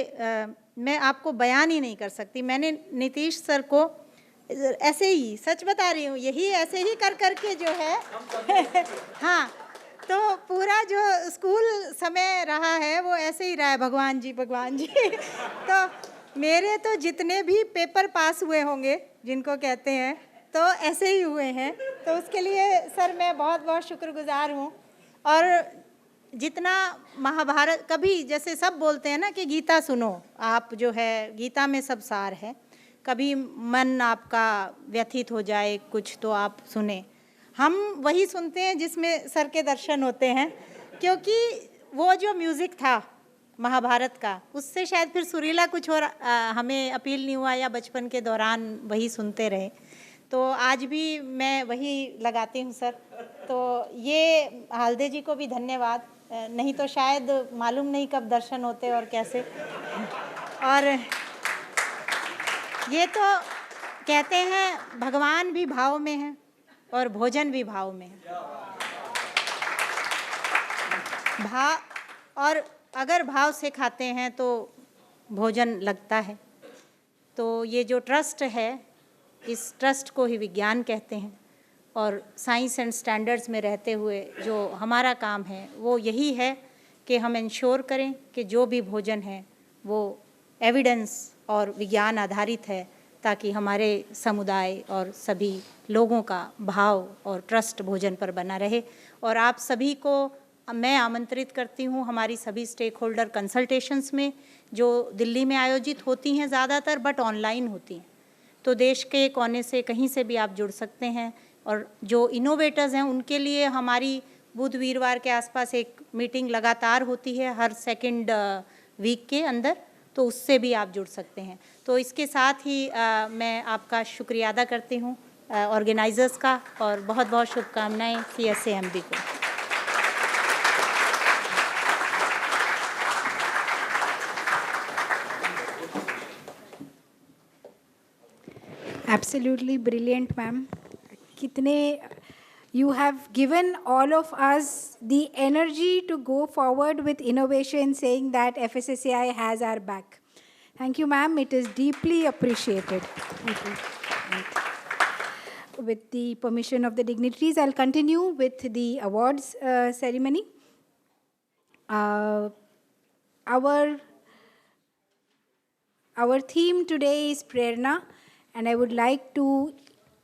मैं आपको बयान ही नहीं कर सकती। मैंने नीतीश सर को ऐसे ही, सच बता रही हूँ, यही ऐसे ही कर करके जो है हाँ, तो पूरा जो स्कूल समय रहा है वो ऐसे ही रहा है, भगवान जी भगवान जी तो मेरे तो जितने भी पेपर पास हुए होंगे जिनको कहते हैं, तो ऐसे ही हुए हैं। तो उसके लिए सर मैं बहुत बहुत शुक्रगुजार हूँ। और जितना महाभारत, कभी जैसे सब बोलते हैं ना कि गीता सुनो, आप जो है गीता में सब सार है, कभी मन आपका व्यथित हो जाए कुछ तो आप सुने। हम वही सुनते हैं जिसमें सर के दर्शन होते हैं, क्योंकि वो जो म्यूज़िक था महाभारत का, उससे शायद फिर सुरीला कुछ और हमें अपील नहीं हुआ, या बचपन के दौरान वही सुनते रहे। तो आज भी मैं वही लगाती हूँ सर। तो ये हालदे जी को भी धन्यवाद, नहीं तो शायद मालूम नहीं कब दर्शन होते और कैसे। और ये तो कहते हैं भगवान भी भाव में है और भोजन भी भाव में है। और अगर भाव से खाते हैं तो भोजन लगता है। तो ये जो ट्रस्ट है, इस ट्रस्ट को ही विज्ञान कहते हैं, और साइंस एंड स्टैंडर्ड्स में रहते हुए जो हमारा काम है वो यही है कि हम इंश्योर करें कि जो भी भोजन है वो एविडेंस और विज्ञान आधारित है, ताकि हमारे समुदाय और सभी लोगों का भाव और ट्रस्ट भोजन पर बना रहे। और आप सभी को मैं आमंत्रित करती हूँ हमारी सभी स्टेक होल्डर कंसल्टेशंस में, जो दिल्ली में आयोजित होती हैं ज़्यादातर, बट ऑनलाइन होती हैं। तो देश के कोने से कहीं से भी आप जुड़ सकते हैं। और जो इनोवेटर्स हैं उनके लिए हमारी बुध वीरवार के आसपास एक मीटिंग लगातार होती है हर सेकंड वीक के अंदर, तो उससे भी आप जुड़ सकते हैं। तो इसके साथ ही मैं आपका शुक्रिया अदा करती हूँ ऑर्गेनाइजर्स का, और बहुत बहुत शुभकामनाएं CASMB को। Absolutely brilliant, ma'am. Kitne, you have given all of us the energy to go forward with innovation, saying that FSSAI has our back. Thank you, ma'am. It is deeply appreciated. Thank you. With the permission of the dignitaries, I'll continue with the awards ceremony. Our theme today is PRERNA, and I would like to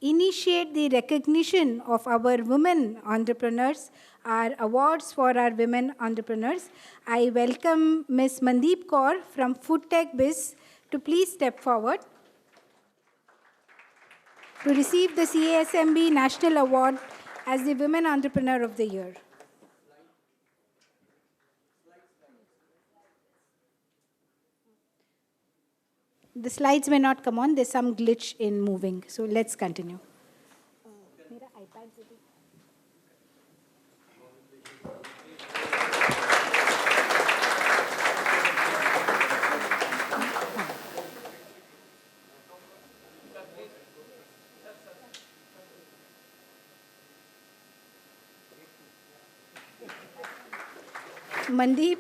initiate the recognition of our women entrepreneurs, our awards for our women entrepreneurs. I welcome Ms. Mandeep Kaur from Food Tech Biz to please step forward to receive the CASMB National Award as the Women Entrepreneur of the Year. The slides may not come on. There's some glitch in moving. So let's continue. Mandeep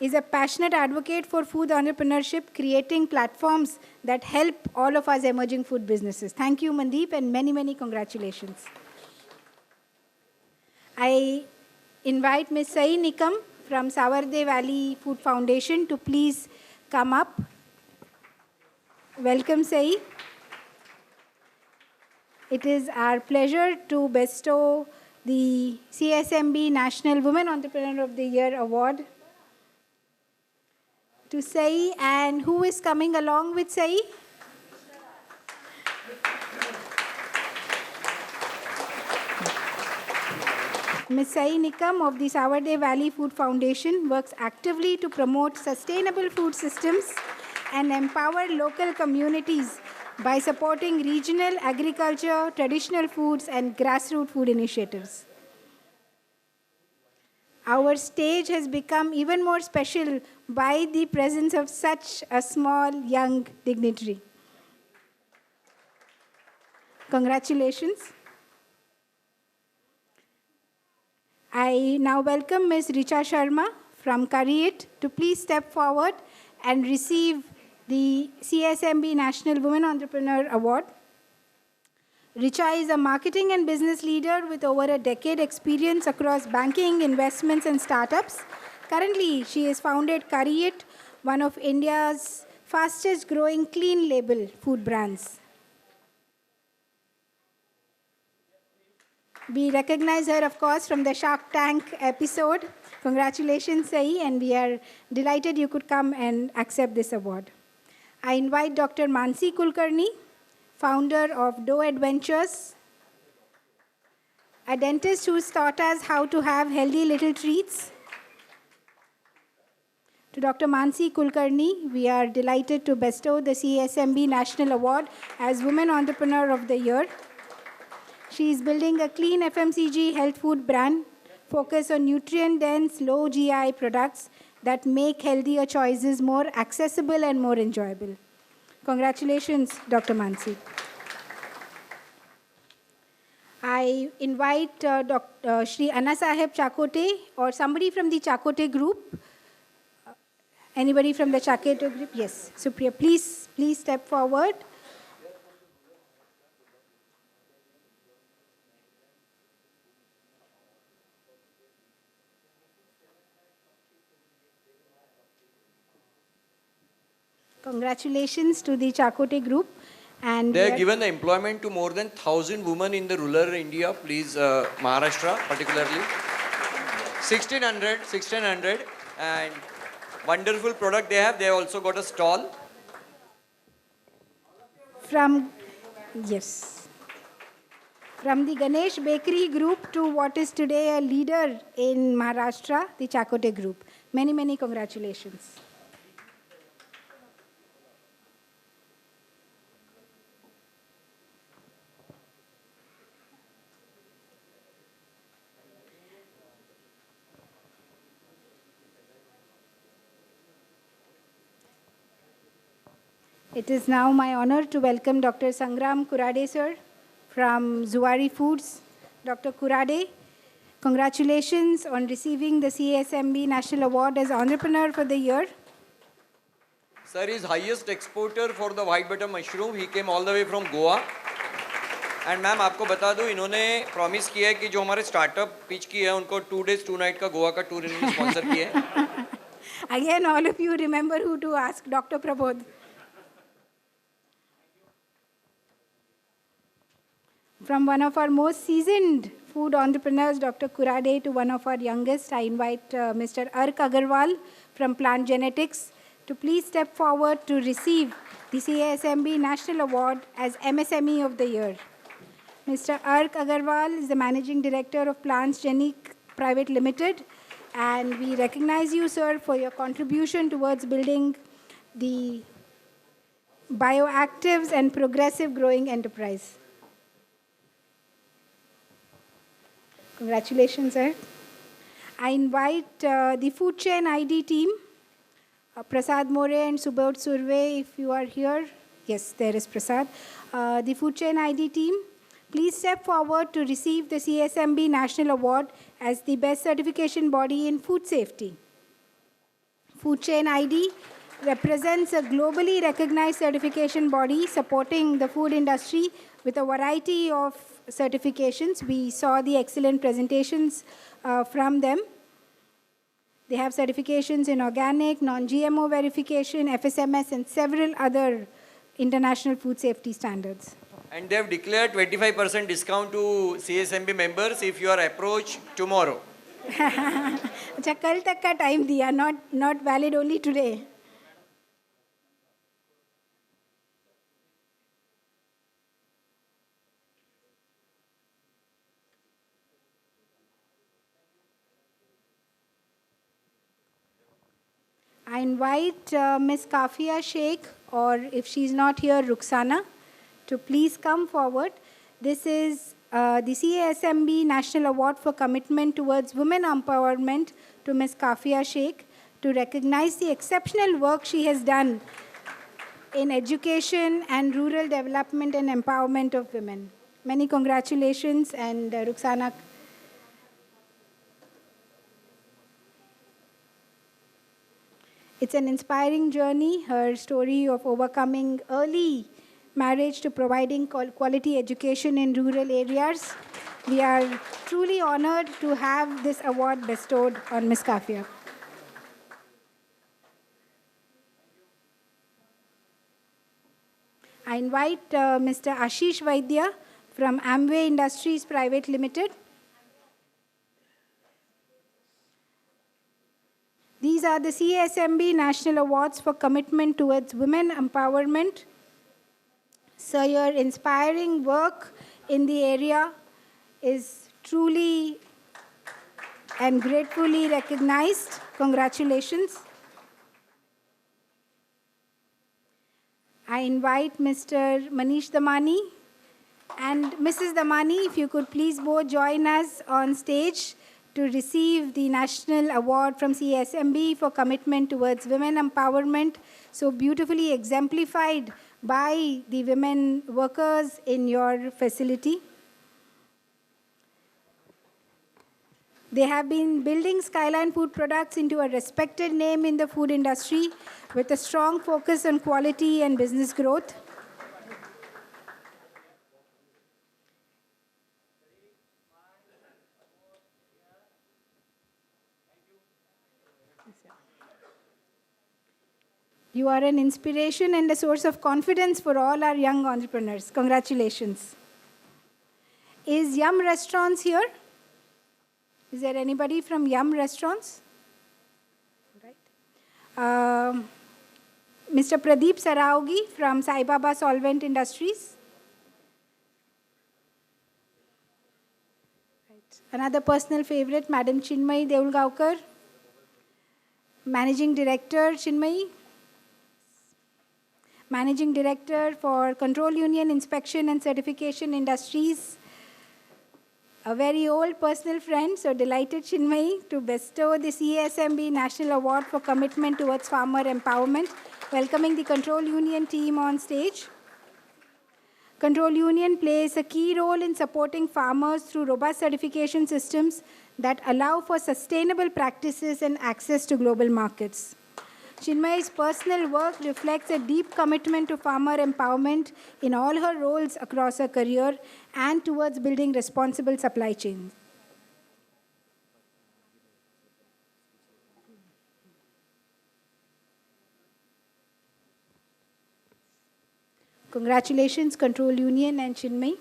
is a passionate advocate for food entrepreneurship, creating platforms that help all of us emerging food businesses. Thank you, Mandeep, and many, many congratulations. I invite Ms. Sai Nikam from Savarde Valley Food Foundation to please come up. Welcome, Sai. It is our pleasure to bestow the CASMB National Women Entrepreneur of the Year Award to Sai. And who is coming along with Sai? Ms. Sai Nikam of the Savarde Valley Food Foundation works actively to promote sustainable food systems and empower local communities by supporting regional agriculture, traditional foods, and grassroots food initiatives. Our stage has become even more special by the presence of such a small, young dignitary. Congratulations. I now welcome Ms. Richa Sharma from Kariit to please step forward and receive the CASMB National Women Entrepreneur Award. Richa is a marketing and business leader with over a decade experience across banking, investments, and startups. Currently, she has founded Kariit, one of India's fastest growing clean label food brands. We recognize her, of course, from the Shark Tank episode. Congratulations, Sai, and we are delighted you could come and accept this award. I invite Dr. Mansi Kulkarni, founder of Dough Adventures, A dentist who's taught us how to have healthy little treats. To Dr. Mansi Kulkarni, we are delighted to bestow the CASMB National Award as Women Entrepreneur of the Year. She is building a clean FMCG health food brand focused on nutrient-dense, low GI products that make healthier choices more accessible and more enjoyable. Congratulations, Dr. Mansi. I invite Shri Anna Saheb Chakote or somebody from the Chakote group. Anybody from the Chakote group? Yes, Supriya, please step forward. Congratulations to the Chakote group. And They have given the employment to more than 1,000 women in the rural India, please, Maharashtra particularly. 1600, and wonderful product they have. They have also got a stall. From the Ganesh Bakery Group to what is today a leader in Maharashtra, the Chakote Group. Many, many congratulations. It is now my honor to welcome Dr. Sangram Kurade, sir, from Zuari Foods. Dr. Kurade, congratulations on receiving the CASMB National Award as Entrepreneur for the Year. Sir is highest exporter for the white butter mushroom. He came all the way from Goa. And ma'am आपको बता दूं इन्होंने promise किया है कि जो हमारे startup pitch किए हैं उनको 2 days 2 night का गोवा का टूर इन्होंने स्पॉन्सर किया है. Again, all of you remember who to ask, Dr. Prabodh. From one of our most seasoned food entrepreneurs, Dr. Kurade, to one of our youngest, I invite Mr. Ark Agarwal from Plant Genetics to please step forward to receive the CASMB National Award as MSME of the Year. Mr. Ark Agarwal is the Managing Director of Plants Genetics Private Limited, and we recognize you, sir, for your contribution towards building the bioactives and progressive growing enterprise. Congratulations, sir. I invite the Food Chain ID team, Prasad More and Subodh Surve, if you are here. Yes, there is Prasad. The Food Chain ID team, please step forward to receive the CASMB National Award as the best certification body in food safety. Food Chain ID represents a globally recognized certification body supporting the food industry with a variety of certifications. We saw the excellent presentations from them. They have certifications in organic, non-GMO verification, FSMS, and several other international food safety standards. And they have declared 25% discount to CASMB members if you are approached tomorrow. अच्छा कल तक का time दिया, not valid only today. I invite Ms. Kafia Sheikh, or if she's not here, Ruxana, to please come forward. This is the CASMB National Award for Commitment Towards Women Empowerment to Ms. Kafia Sheikh to recognize the exceptional work she has done in education and rural development and empowerment of women. Many congratulations, and Ruxana. It's an inspiring journey, her story of overcoming early marriage to providing quality education in rural areas. We are truly honored to have this award bestowed on Ms. Kafia. I invite Mr. Ashish Vaidya from Amway Industries Private Limited. These are the CASMB National Awards for Commitment Towards Women Empowerment. So your inspiring work in the area is truly and gratefully recognized. Congratulations. I invite Mr. Manish Damani and Mrs. Damani, if you could please both join us on stage to receive the National Award from CASMB for commitment towards women empowerment, so beautifully exemplified by the women workers in your facility. They have been building Skyline Food Products into a respected name in the food industry with a strong focus on quality and business growth. You are an inspiration and a source of confidence for all our young entrepreneurs. Congratulations. Is Yum Restaurants here? Is there anybody from Yum Restaurants? Right. Mr. Pradeep Saraugi from Sai Baba Solvent Industries. Right. Another personal favorite, Madam Chinmayi Deulgaonkar, Managing Director, Chinmayi. Managing Director for Control Union Inspection and Certification Industries. A very old personal friend, so delighted, Chinmayi, to bestow the CASMB National Award for commitment towards farmer empowerment. Welcoming the Control Union team on stage. Control Union plays a key role in supporting farmers through robust certification systems that allow for sustainable practices and access to global markets. Chinmayi's personal work reflects a deep commitment to farmer empowerment in all her roles across her career and towards building responsible supply chains. Congratulations, Control Union and Chinmayi.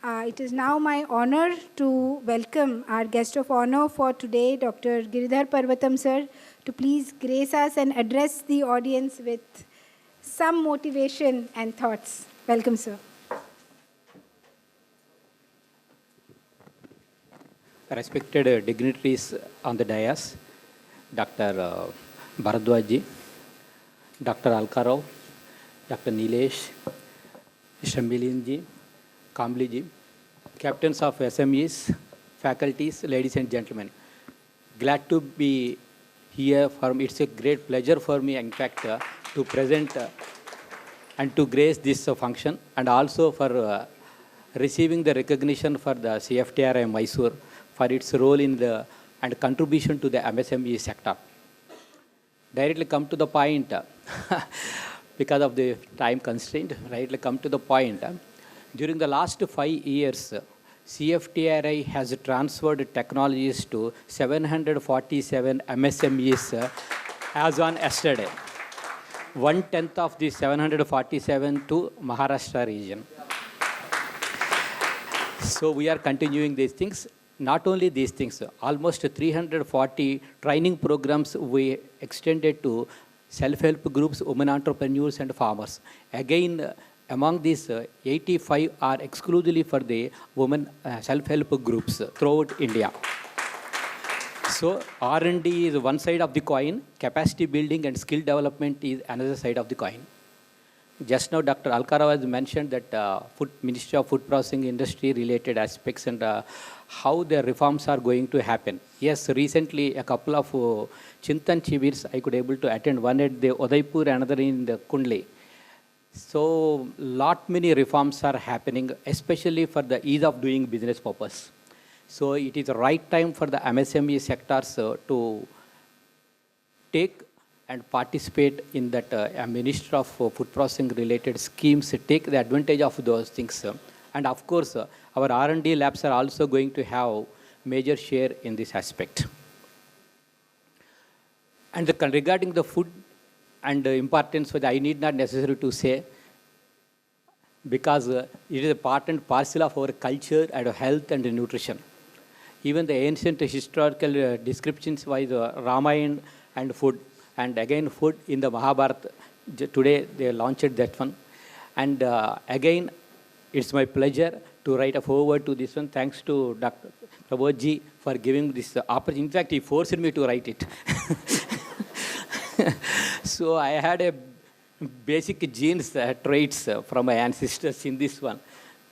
It is now my honor to welcome our guest of honor for today, Dr. Giridhar Parvatam sir, to please grace us and address the audience with some motivation and thoughts. Welcome, sir. Respected dignitaries on the dais, Dr. Bharadwaj ji, Dr. Alkarao, Dr. Nilesh, Mr. Milin ji, Kamli ji, captains of SMEs, faculties, ladies and gentlemen. Glad to be here. It's a great pleasure for me, in fact, to present and to grace this function, and also for receiving the recognition for the CFTRI Mysore for its role in the and contribution to the MSME sector. Directly come to the point, because of the time constraint, directly come to the point. During the last 5 years, CFTRI has transferred technologies to 747 MSMEs as on yesterday. 1/10 of the 747 to Maharashtra region. So we are continuing these things. Not only these things, almost 340 training programs we extended to self-help groups, women entrepreneurs and farmers. Again, among these, 85 are exclusively for the women self-help groups throughout India. So R&D is one side of the coin, capacity building and skill development is another side of the coin. Just now, Dr. Alkarao has mentioned that Ministry of Food Processing Industry related aspects and how the reforms are going to happen. Yes, recently a couple of Chintan Chibir's I could able to attend, one at the Udaipur, another in the Kundli. So lot many reforms are happening, especially for the ease of doing business purpose. So it is the right time for the MSME sectors to take and participate in that Ministry of Food Processing related schemes, take the advantage of those things. And of course, our R&D labs are also going to have major share in this aspect. And regarding the food and the importance, I need not necessarily to say, because it is a part and parcel of our culture and health and nutrition. Even the ancient historical descriptions wise Ramayana and food, and again food in the Mahabharata, today they launched that one. And again, it's my pleasure to write a foreword to this one. Thanks to Dr. Prabodji for giving this opportunity. In fact, he forced me to write it. So I had a basic genes traits from my ancestors in this one,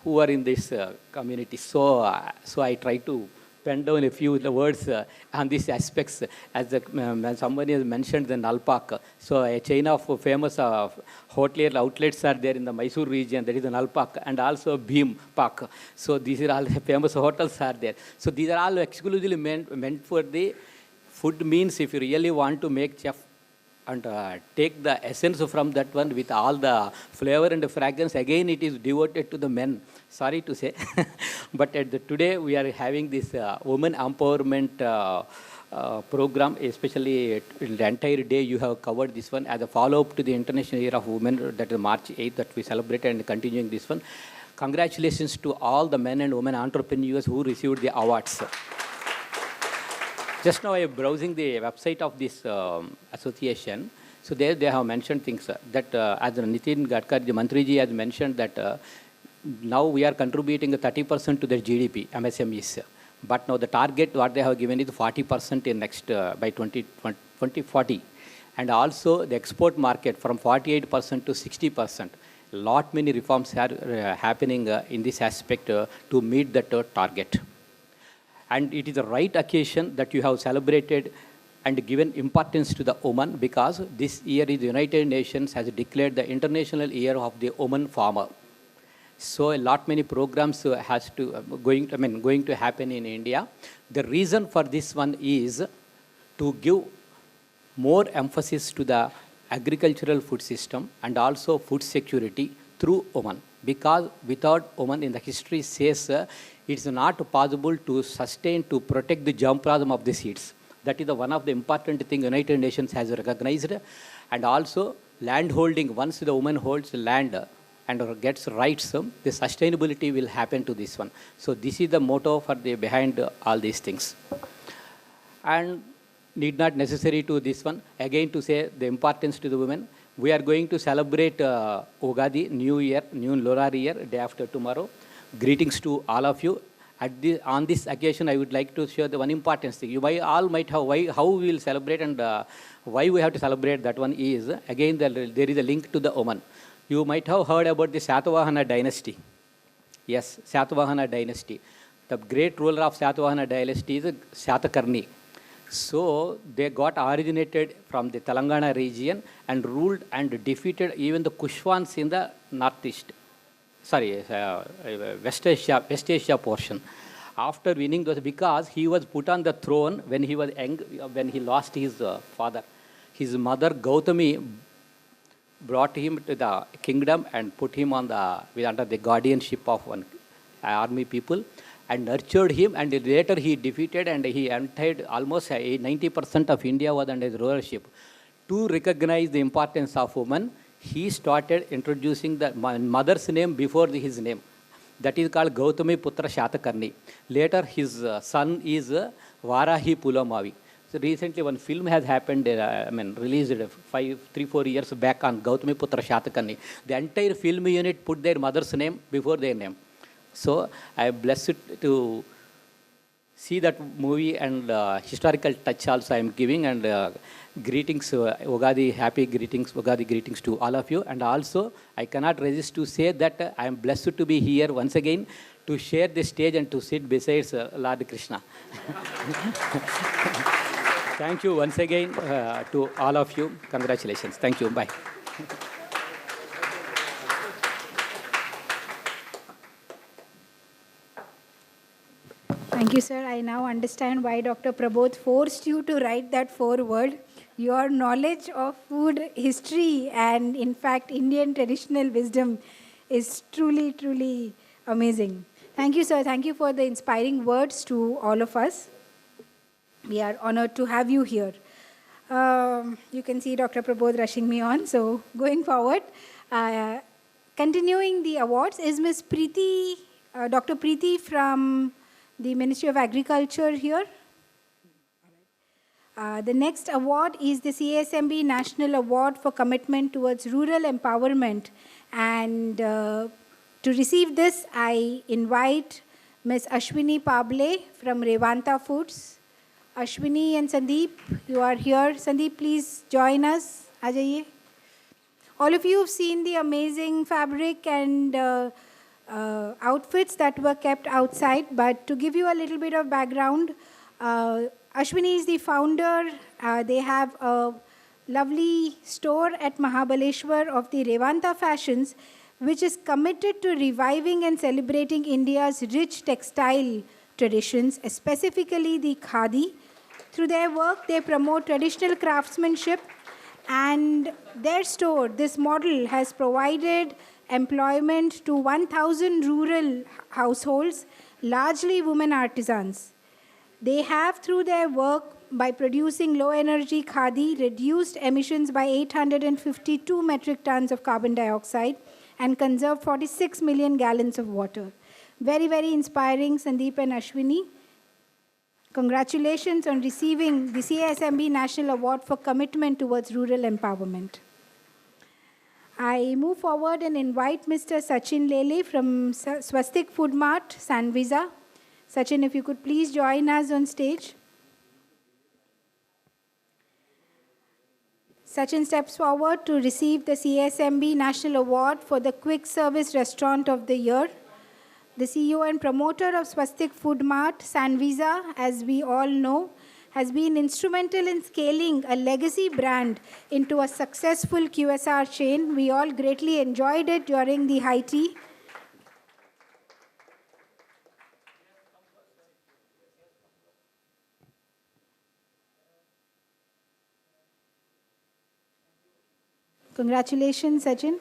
who are in this community. So I try to pen down a few words on these aspects. As somebody has mentioned, the Nalpak. So a chain of famous hotelier outlets are there in the Mysore region. There is an Nalpak and also Bhim Pak. So these are all famous hotels are there. So these are all exclusively meant for the food. Means if you really want to make chef and take the essence from that one with all the flavor and the fragrance, again it is devoted to the men. Sorry to say. But today we are having this women empowerment program, especially in the entire day you have covered this one as a follow-up to the International Year of Women, that is March 8th that we celebrated, and continuing this one. Congratulations to all the men and women entrepreneurs who received the awards. Just now I am browsing the website of this association. So there they have mentioned things that as Nitin Gadkari, the Mantriji has mentioned that now we are contributing 30% to the GDP, MSMEs. But now the target what they have given is 40% in next by 2040. And also the export market from 48% to 60%. Lot many reforms are happening in this aspect to meet that target. And it is the right occasion that you have celebrated and given importance to the woman, because this year is the United Nations has declared the International Year of the Woman Farmer. So a lot many programs going to happen in India. The reason for this one is to give more emphasis to the agricultural food system and also food security through women. Because without women, in the history says it's not possible to sustain, to protect the germplasm of the seeds. That is one of the important things United Nations has recognized. And also land holding, once the woman holds land and gets rights, the sustainability will happen to this one. So this is the motto for the behind all these things. And need not necessary to this one, again to say the importance to the women. We are going to celebrate Ugadi, New Year, New Lunar Year, day after tomorrow. Greetings to all of you. On this occasion, I would like to share the one important thing. You might have how we will celebrate and why we have to celebrate that one is, again, there is a link to the woman. You might have heard about the Satavahana dynasty. Yes, Satavahana dynasty. The great ruler of Satavahana dynasty is Satakarni. So they got originated from the Telangana region and ruled and defeated even the Kushwans in the northeast. West Asia portion. After winning those, because he was put on the throne when he was young, when he lost his father. His mother Gautami brought him to the kingdom and put him on under the guardianship of one army people and nurtured him, and later he defeated and he entered almost 90% of India was under his rulership. To recognize the importance of women, he started introducing the mother's name before his name. That is called Gautami Putra Shatakarni. Later his son is Varahi Pulamavi. So recently one film has happened, released 3-4 years back on Gautami Putra Shatakarni. The entire film unit put their mother's name before their name. So I am blessed to see that movie, and historical touch also I am giving, and greetings, Ugadi, happy greetings, Ugadi greetings to all of you. And also I cannot resist to say that I am blessed to be here once again to share the stage and to sit beside Lord Krishna. Thank you once again to all of you. Congratulations. Thank you. Bye. Thank you, sir. I now understand why Dr. Prabodh forced you to write that foreword. Your knowledge of food history and, in fact, Indian traditional wisdom is truly, truly amazing. Thank you, sir. Thank you for the inspiring words to all of us. We are honored to have you here. You can see Dr. Prabodh rushing me on. So, going forward, continuing the awards is Ms. Preeti, Dr. Preeti from the Ministry of Agriculture here. The next award is the CASMB National Award for Commitment Towards Rural Empowerment and To receive this, I invite Ms. Ashwini Pable from Revanta Foods. Ashwini and Sandeep, you are here. Sandeep, please join us. Aa jaiye. All of you have seen the amazing fabric and outfits that were kept outside, but to give you a little bit of background, Ashwini is the founder. They have a lovely store at Mahabaleshwar of the Revanta Fashions, which is committed to reviving and celebrating India's rich textile traditions, specifically the khadi. Through their work, they promote traditional craftsmanship, and their store, this model, has provided employment to 1,000 rural households, largely women artisans. They have, through their work, by producing low-energy khadi, reduced emissions by 852 metric tons of carbon dioxide and conserved 46 million gallons of water. Very, very inspiring, Sandeep and Ashwini. Congratulations on receiving the CASMB National Award for Commitment towards Rural Empowerment. I move forward and invite Mr. Sachin Lele from Swastik Food Mart, Sandvisa. Sachin, if you could please join us on stage. Sachin steps forward to receive the CASMB National Award for the Quick Service Restaurant of the Year. The CEO and promoter of Swastik Food Mart, Sandvisa, as we all know, has been instrumental in scaling a legacy brand into a successful QSR chain. We all greatly enjoyed it during the high tea. Congratulations, Sachin.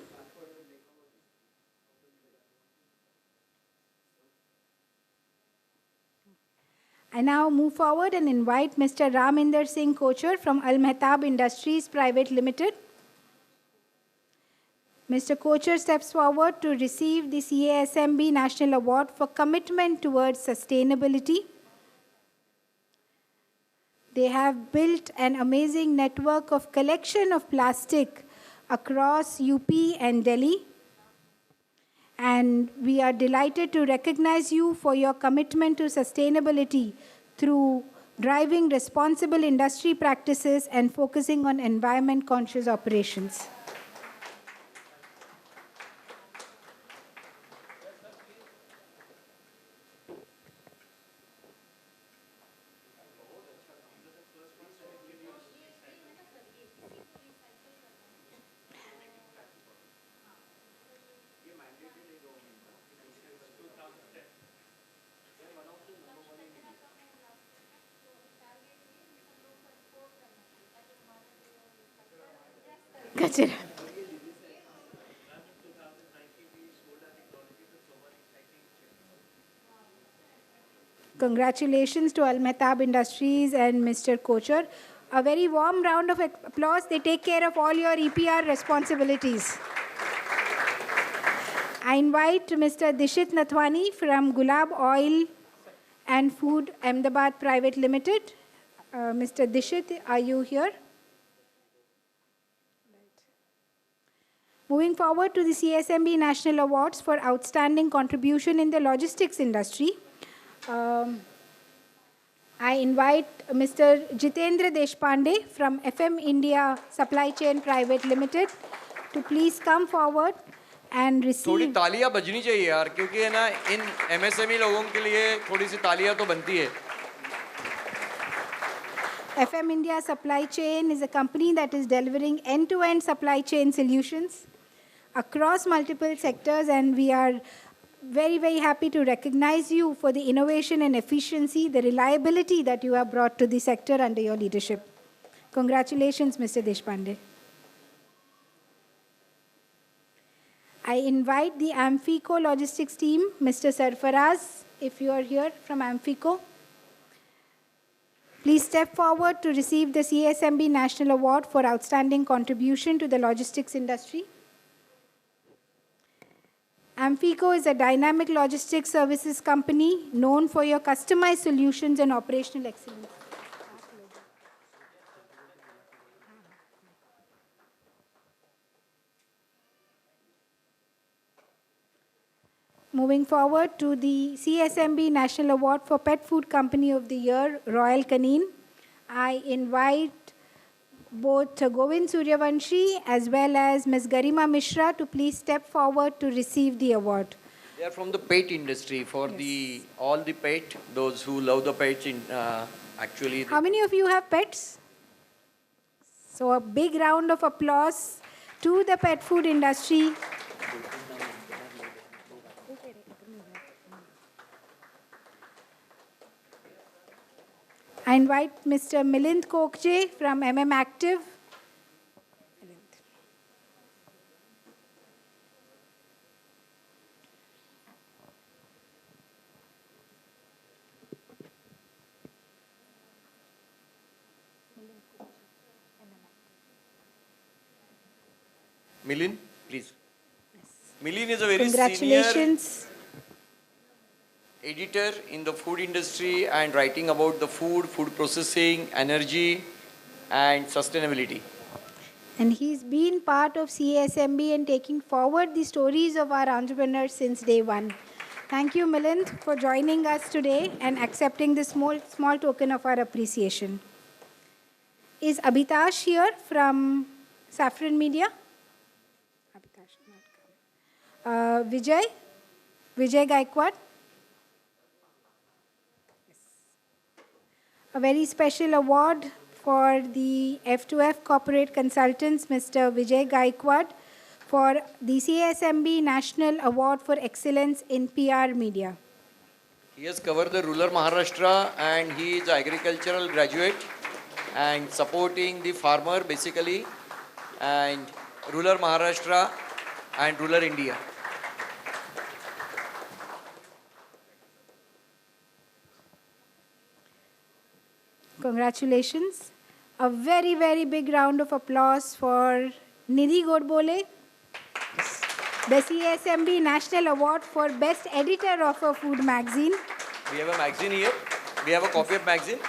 I now move forward and invite Mr. Raminder Singh Kochar from Al Mehtab Industries Private Limited. Mr. Kochar steps forward to receive the CASMB National Award for Commitment towards Sustainability. They have built an amazing network of collection of plastic across UP and Delhi. And we are delighted to recognize you for your commitment to sustainability through driving responsible industry practices and focusing on environment-conscious operations. Kachira. Congratulations to Al Mehtab Industries and Mr. Kochar. A very warm round of applause. They take care of all your EPR responsibilities. I invite Mr. Dishit Nathwani from Gulab Oil and Food Ahmedabad Private Limited. Mr. Dishit, are you here? Moving forward to the CASMB National Awards for Outstanding Contribution in the Logistics Industry. I invite Mr. Jitendra Deshpande from FM India Supply Chain Private Limited to please come forward and receive. थोड़ी तालियां बजनी चाहिए यार, क्योंकि है ना इन MSME लोगों के लिए थोड़ी सी तालियां तो बनती है. FM India Supply Chain is a company that is delivering end-to-end supply chain solutions across multiple sectors, and we are very, very happy to recognize you for the innovation and efficiency, the reliability that you have brought to the sector under your leadership. Congratulations, Mr. Deshpande. I invite the Amphico Logistics team, Mr. Sarfaraz, if you are here from Amphico. Please step forward to receive the CASMB National Award for Outstanding Contribution to the Logistics Industry. Amphico is a dynamic logistics services company known for your customized solutions and operational excellence. moving forward to the CSMB National Award for Pet Food Company of the Year, Royal Canin. I invite both Govind Suryavanshi as well as Ms. Garima Mishra to please step forward to receive the award. They are from the pet industry for all the pet, those who love the pets actually. How many of you have pets? So a big round of applause to the pet food industry. I invite Mr. Milind Kokje from Active. Milin, please. Milin is a very senior Congratulations. editor in the food industry and writing about the food processing, energy, and sustainability. And he's been part of CASMB and taking forward the stories of our entrepreneurs since day one. Thank you, Milind, for joining us today and accepting this small token of our appreciation. Is Abhitash here from Saffron Media? Abhitash not come. Vijay Gaikwad? A very special award for the F2F Corporate Consultants, Mr. Vijay Gaikwad, for the CASMB National Award for Excellence in PR Media. He has covered the rural Maharashtra and he is an agricultural graduate and supporting the farmer basically and rural Maharashtra and rural India. Congratulations. A very, very big round of applause for Nidhi Godbole, the CASMB National Award for Best Editor of a Food Magazine. We have a magazine here. We have a copy of magazine.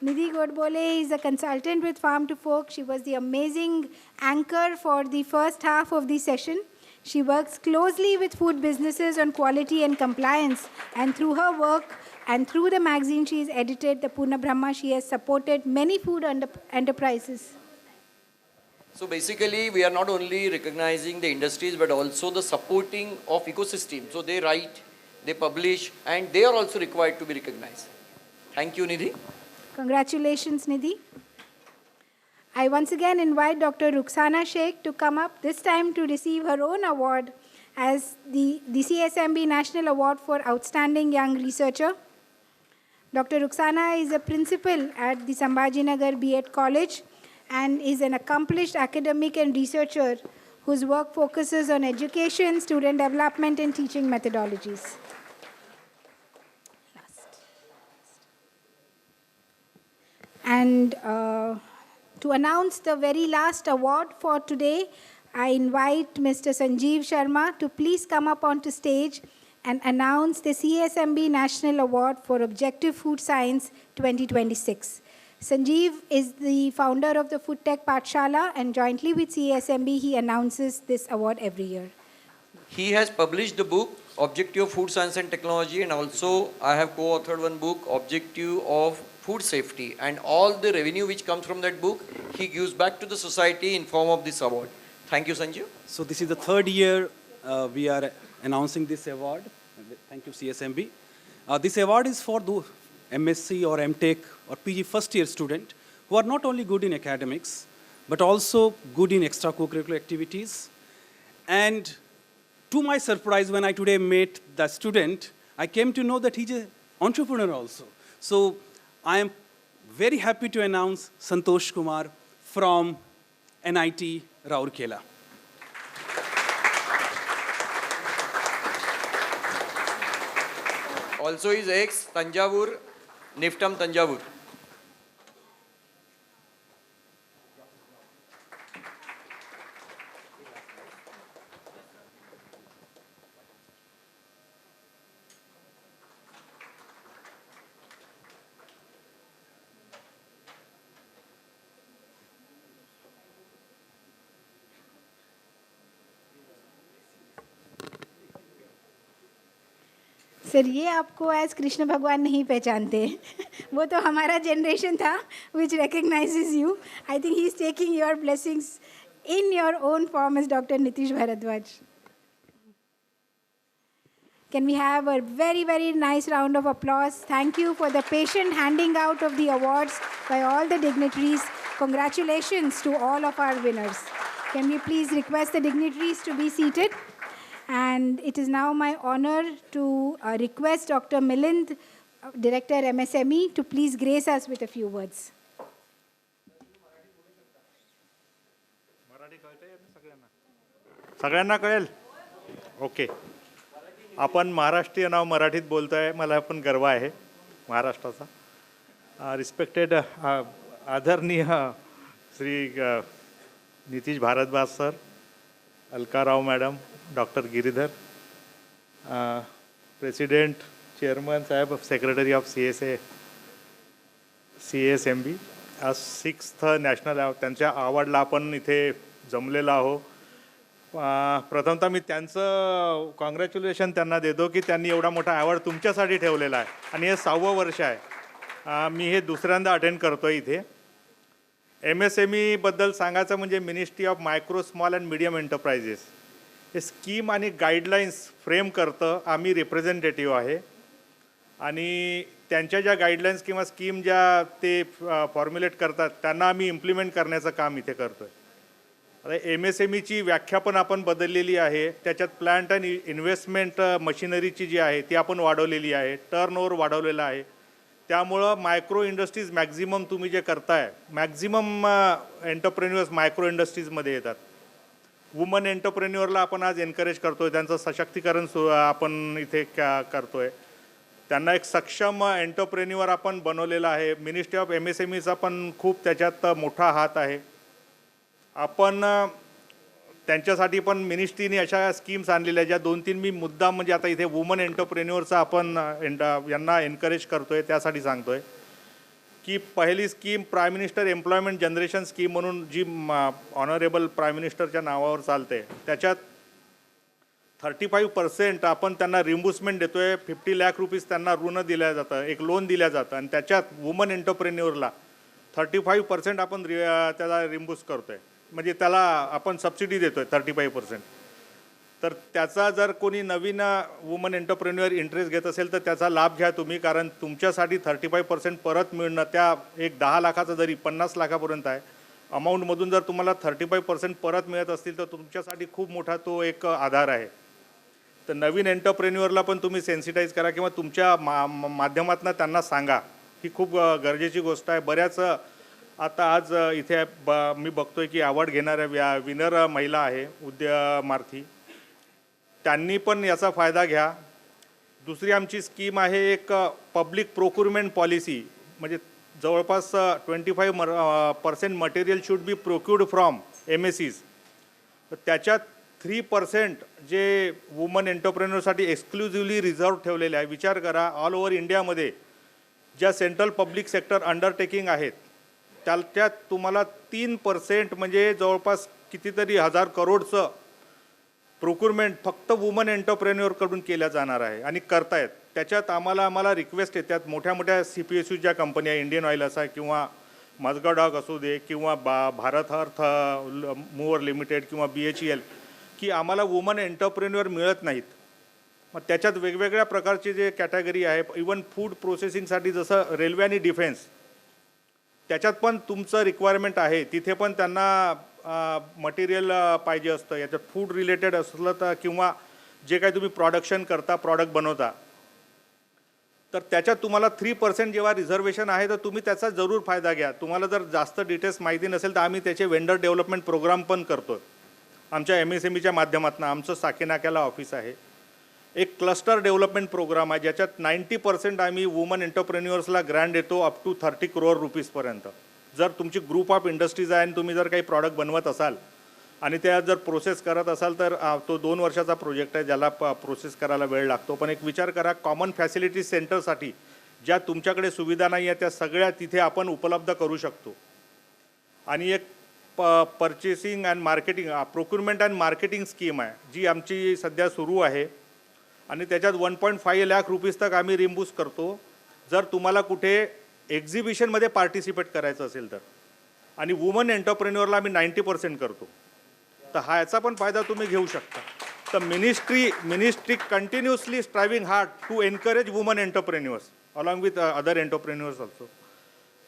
Nidhi Godbole is a consultant with Farm to Fork. She was the amazing anchor for the first half of the session. She works closely with food businesses on quality and compliance. And through her work and through the magazine she has edited, the Purna Brahma, she has supported many food enterprises. So basically, we are not only recognizing the industries, but also the supporting of ecosystem. So they write, they publish, and they are also required to be recognized. Thank you, Nidhi. Congratulations, Nidhi. I once again invite Dr. Rukhsana Sheikh to come up, this time to receive her own award as the CSMB National Award for Outstanding Young Researcher. Dr. Rukhsana is a principal at the Sambhajinagar B.Ed College and is an accomplished academic and researcher whose work focuses on education, student development, and teaching methodologies. And to announce the very last award for today, I invite Mr. Sanjeev Sharma to please come up onto stage and announce the CSMB National Award for Objective Food Science 2026. Sanjeev is the founder of the Food Tech Pathshala, and jointly with CSMB, he announces this award every year. He has published the book, Objective of Food Science and Technology, and also I have co-authored one book, Objective of Food Safety. And all the revenue which comes from that book, he gives back to the society in form of this award. Thank you, Sanjeev. So this is the third year we are announcing this award. Thank you, CSMB. This award is for the MSc or MTech or PG first year student who are not only good in academics, but also good in extracurricular activities. And to my surprise, when I today met the student, I came to know that he's an entrepreneur also. So I am very happy to announce Santosh Kumar from NIT Rourkela. Also is ex-Tanjavur, Niftam Tanjavur. Sir ये आपको as Krishna भगवान नहीं पहचानते वो तो हमारा generation था which recognises you. I think he is taking your blessings in your own form as Dr. Nitish Bharadwaj. Can we have a very, very nice round of applause? Thank you for the patient handing out of the awards by all the dignitaries. Congratulations to all of our winners. Can we please request the dignitaries to be seated? And it is now my honor to request Dr. Milind, Director MSME, to please grace us with a few words. सगळ्यांना कळेल? Okay. आपण महाराष्ट्रीय नाव मराठीत बोलतो आहे, मला पण गर्व आहे महाराष्ट्राचा. रिस्पेक्टेड आदरणीय Shri Nitish Bhardwaj sir, Alkarao madam, doctor Giridhar, president, chairman साहेब, सेक्रेटरी ऑफ CASMB, आज 6th नॅशनल त्यांच्या अवॉर्डला आपण इथे जमलेलो आहो. प्रथमतः मी त्यांचं कॉंग्रॅच्युलेशन त्यांना देतो की त्यांनी एवढा मोठा अवॉर्ड तुमच्यासाठी ठेवलेला आहे आणि हे 6वं वर्ष आहे. मी हे दुसऱ्यांदा अटेंड करतो आहे इथे. MSMEबद्दल सांगायचं म्हणजे ministry of micro small and medium enterprises हे स्कीम आणि गाईडलाईन्स फ्रेम करतं. आम्ही रिप्रेझेंटेटिव्ह आहे आणि त्यांच्या ज्या गाईडलाईन्स किंवा स्कीम ज्या ते फॉर्म्युलेट करतात त्यांना आम्ही इम्प्लिमेंट करण्याचं काम इथे करतो आहे. आता MSMEची व्याख्या पण आपण बदललेली आहे. त्याच्यात प्लांट अँड इन्व्हेस्टमेंट मशिनरीची जी आहे ती आपण वाढवलेली आहे, टर्नओव्हर वाढवलेला आहे. त्यामुळं मायक्रो इंडस्ट्रीज मॅक्झिमम तुम्ही जे करताय, मॅक्झिमम एंटरप्रेन्युअर्स मायक्रो इंडस्ट्रीजमध्ये येतात. वुमन एंटरप्रेन्युअरला आपण आज एनकरेज करतो आहे, त्यांचं सशक्तीकरण आपण इथे करतो आहे. त्यांना एक सक्षम एंटरप्रेन्युअर आपण बनवलेलं आहे. मिनिस्ट्री ऑफ MSMEचा पण खूप त्याच्यात मोठा हात आहे. आपण त्यांच्यासाठी पण मिनिस्ट्रीने अशा स्कीम्स आणलेल्या ज्या 2-3 मी मुद्दा म्हणजे आता इथे वुमन एंटरप्रेन्युअरचा आपण यांना एनकरेज करतो आहे त्यासाठी सांगतो आहे की पहिली scheme prime minister employment generation scheme म्हणून जी ऑनरेबल प्राईम मिनिस्टरच्या नावावर चालते त्याच्यात 35% आपण त्यांना रिम्बर्समेंट देतो आहे. 50 लाख रुपीज त्यांना ऋण दिलं जातं, एक लोन दिलं जातं आणि त्याच्यात वुमन एंटरप्रेन्युअरला 35% आपण त्याला रिम्बर्स करतो आहे, म्हणजे त्याला आपण सबसिडी देतो आहे 35%. तर त्याचा जर कोणी नवीन वुमन एंटरप्रेन्युअर इंटरेस्ट घेत असेल तर त्याचा लाभ घ्या तुम्ही, कारण तुमच्यासाठी 35% परत मिळणं त्या एक 10 लाखाचा जरी 50 लाखापर्यंत आहे अमाऊंटमधून जर तुम्हाला 35% परत मिळत असतील तर तुमच्यासाठी खूप मोठा तो एक आधार आहे. तर नवीन एंटरप्रेन्युअरला पण तुम्ही सेन्सिटाईज करा किंवा तुमच्या माध्यमातून त्यांना सांगा, ही खूप गरजेची गोष्ट आहे. बऱ्याच आता आज इथे मी बघतोय की अवॉर्ड घेणाऱ्या विनर महिला आहे उद्यमार्थी, त्यांनी पण याचा फायदा घ्या. दुसरी आमची स्कीम आहे एक पब्लिक प्रोक्युरमेंट पॉलिसी, म्हणजे जवळपास 25% material should be procured from MSEs. तर त्याच्यात 3% जे वुमन एंटरप्रेन्युअरसाठी एक्सक्लुझिव्हली रिझर्व ठेवलेले आहे. विचार करा, ऑल ओव्हर इंडियामध्ये ज्या सेंट्रल पब्लिक सेक्टर अंडरटेकिंग आहेत त्याच्यात तुम्हाला 3% म्हणजे जवळपास कितीतरी 1000 करोडचं प्रोक्युरमेंट फक्त वुमन एंटरप्रेन्युअरकडून केल्या जाणार आहे आणि करतायत. त्याच्यात आम्हाला रिक्वेस्ट येतात मोठ्या मोठ्या CPSU ज्या कंपन्या, इंडियन ऑइल असा किंवा मजगा डॉग असू दे किंवा भारत अर्थ मूवर लिमिटेड किंवा BHEL, की आम्हाला वुमन एंटरप्रेन्युअर मिळत नाहीत. मग त्याच्यात वेगवेगळ्या प्रकारचे जे कॅटेगरी आहे, इवन फूड प्रोसेसिंगसाठी जसं रेल्वे आणि डिफेन्स, त्याच्यात पण तुमचं रिक्वायरमेंट आहे. तिथे पण त्यांना मटेरियल पाहिजे असतं. याच्यात फूड रिलेटेड असलं तर किंवा जे काही तुम्ही प्रोडक्शन करता, प्रॉडक्ट बनवता, तर त्याच्यात तुम्हाला 3% जेव्हा रिझर्वेशन आहे तर तुम्ही त्याचा जरूर फायदा घ्या. तुम्हाला जर जास्त डिटेल्स माहिती नसेल तर आम्ही त्याचे वेंडर डेव्हलपमेंट प्रोग्राम पण करतो आमच्या MSMEच्या माध्यमातून. आमचं साकेनाक्याला ऑफिस आहे. एक क्लस्टर डेव्हलपमेंट प्रोग्राम आहे ज्याच्यात 90% आम्ही वुमन एंटरप्रेन्युअर्सला ग्रँट देतो अप टू 30 करोड रुपीजपर्यंत. जर तुमची ग्रुप ऑफ इंडस्ट्रीज आहे आणि तुम्ही जर काही प्रॉडक्ट बनवत असाल आणि त्या जर प्रोसेस करत असाल तर तो 2 वर्षाचा प्रोजेक्ट आहे ज्याला प्रोसेस करायला वेळ लागतो. पण एक विचार करा, कॉमन फॅसिलिटी सेंटरसाठी ज्या तुमच्याकडे सुविधा नाही आहे त्या सगळ्या तिथे आपण उपलब्ध करू शकतो. आणि एक purchasing and marketing, procurement and marketing scheme आहे जी आमची सध्या सुरू आहे. आणि त्याच्यात 1.5 लाख रुपीज तक आम्ही रिम्बूस करतो जर तुम्हाला कुठे एक्झिबिशनमध्ये पार्टिसिपेट करायचं असेल तर. आणि वुमन एंटरप्रेन्युअरला आम्ही 90% करतो. तर ह्याचा पण फायदा तुम्ही घेऊ शकता. तर ministry continuously striving hard to encourage women entrepreneurs along with other entrepreneurs also.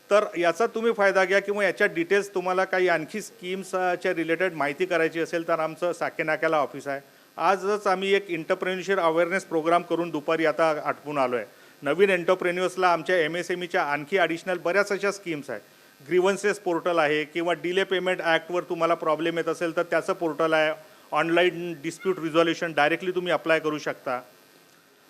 तर याचा तुम्ही फायदा घ्या. किंवा याच्या डिटेल्स तुम्हाला काही आणखी स्कीम्सच्या रिलेटेड माहिती करायची असेल तर आमचं साकेनाक्याला ऑफिस आहे. आजच आम्ही एक एंटरप्रेन्युअरशिप अवेअरनेस प्रोग्राम करून दुपारी आता आटपून आलो आहे. नवीन एंटरप्रेन्युअर्सला आमच्या MSMEच्या आणखी ॲडिशनल बऱ्याच अशा स्कीम्स आहेत. ग्रीवन्सेस पोर्टल आहे किंवा डिले पेमेंट ॲक्टवर तुम्हाला प्रॉब्लेम येत असेल तर त्याचं पोर्टल आहे. ऑनलाईन डिस्प्यूट रिझॉल्युशन डायरेक्टली तुम्ही अप्लाय करू शकता.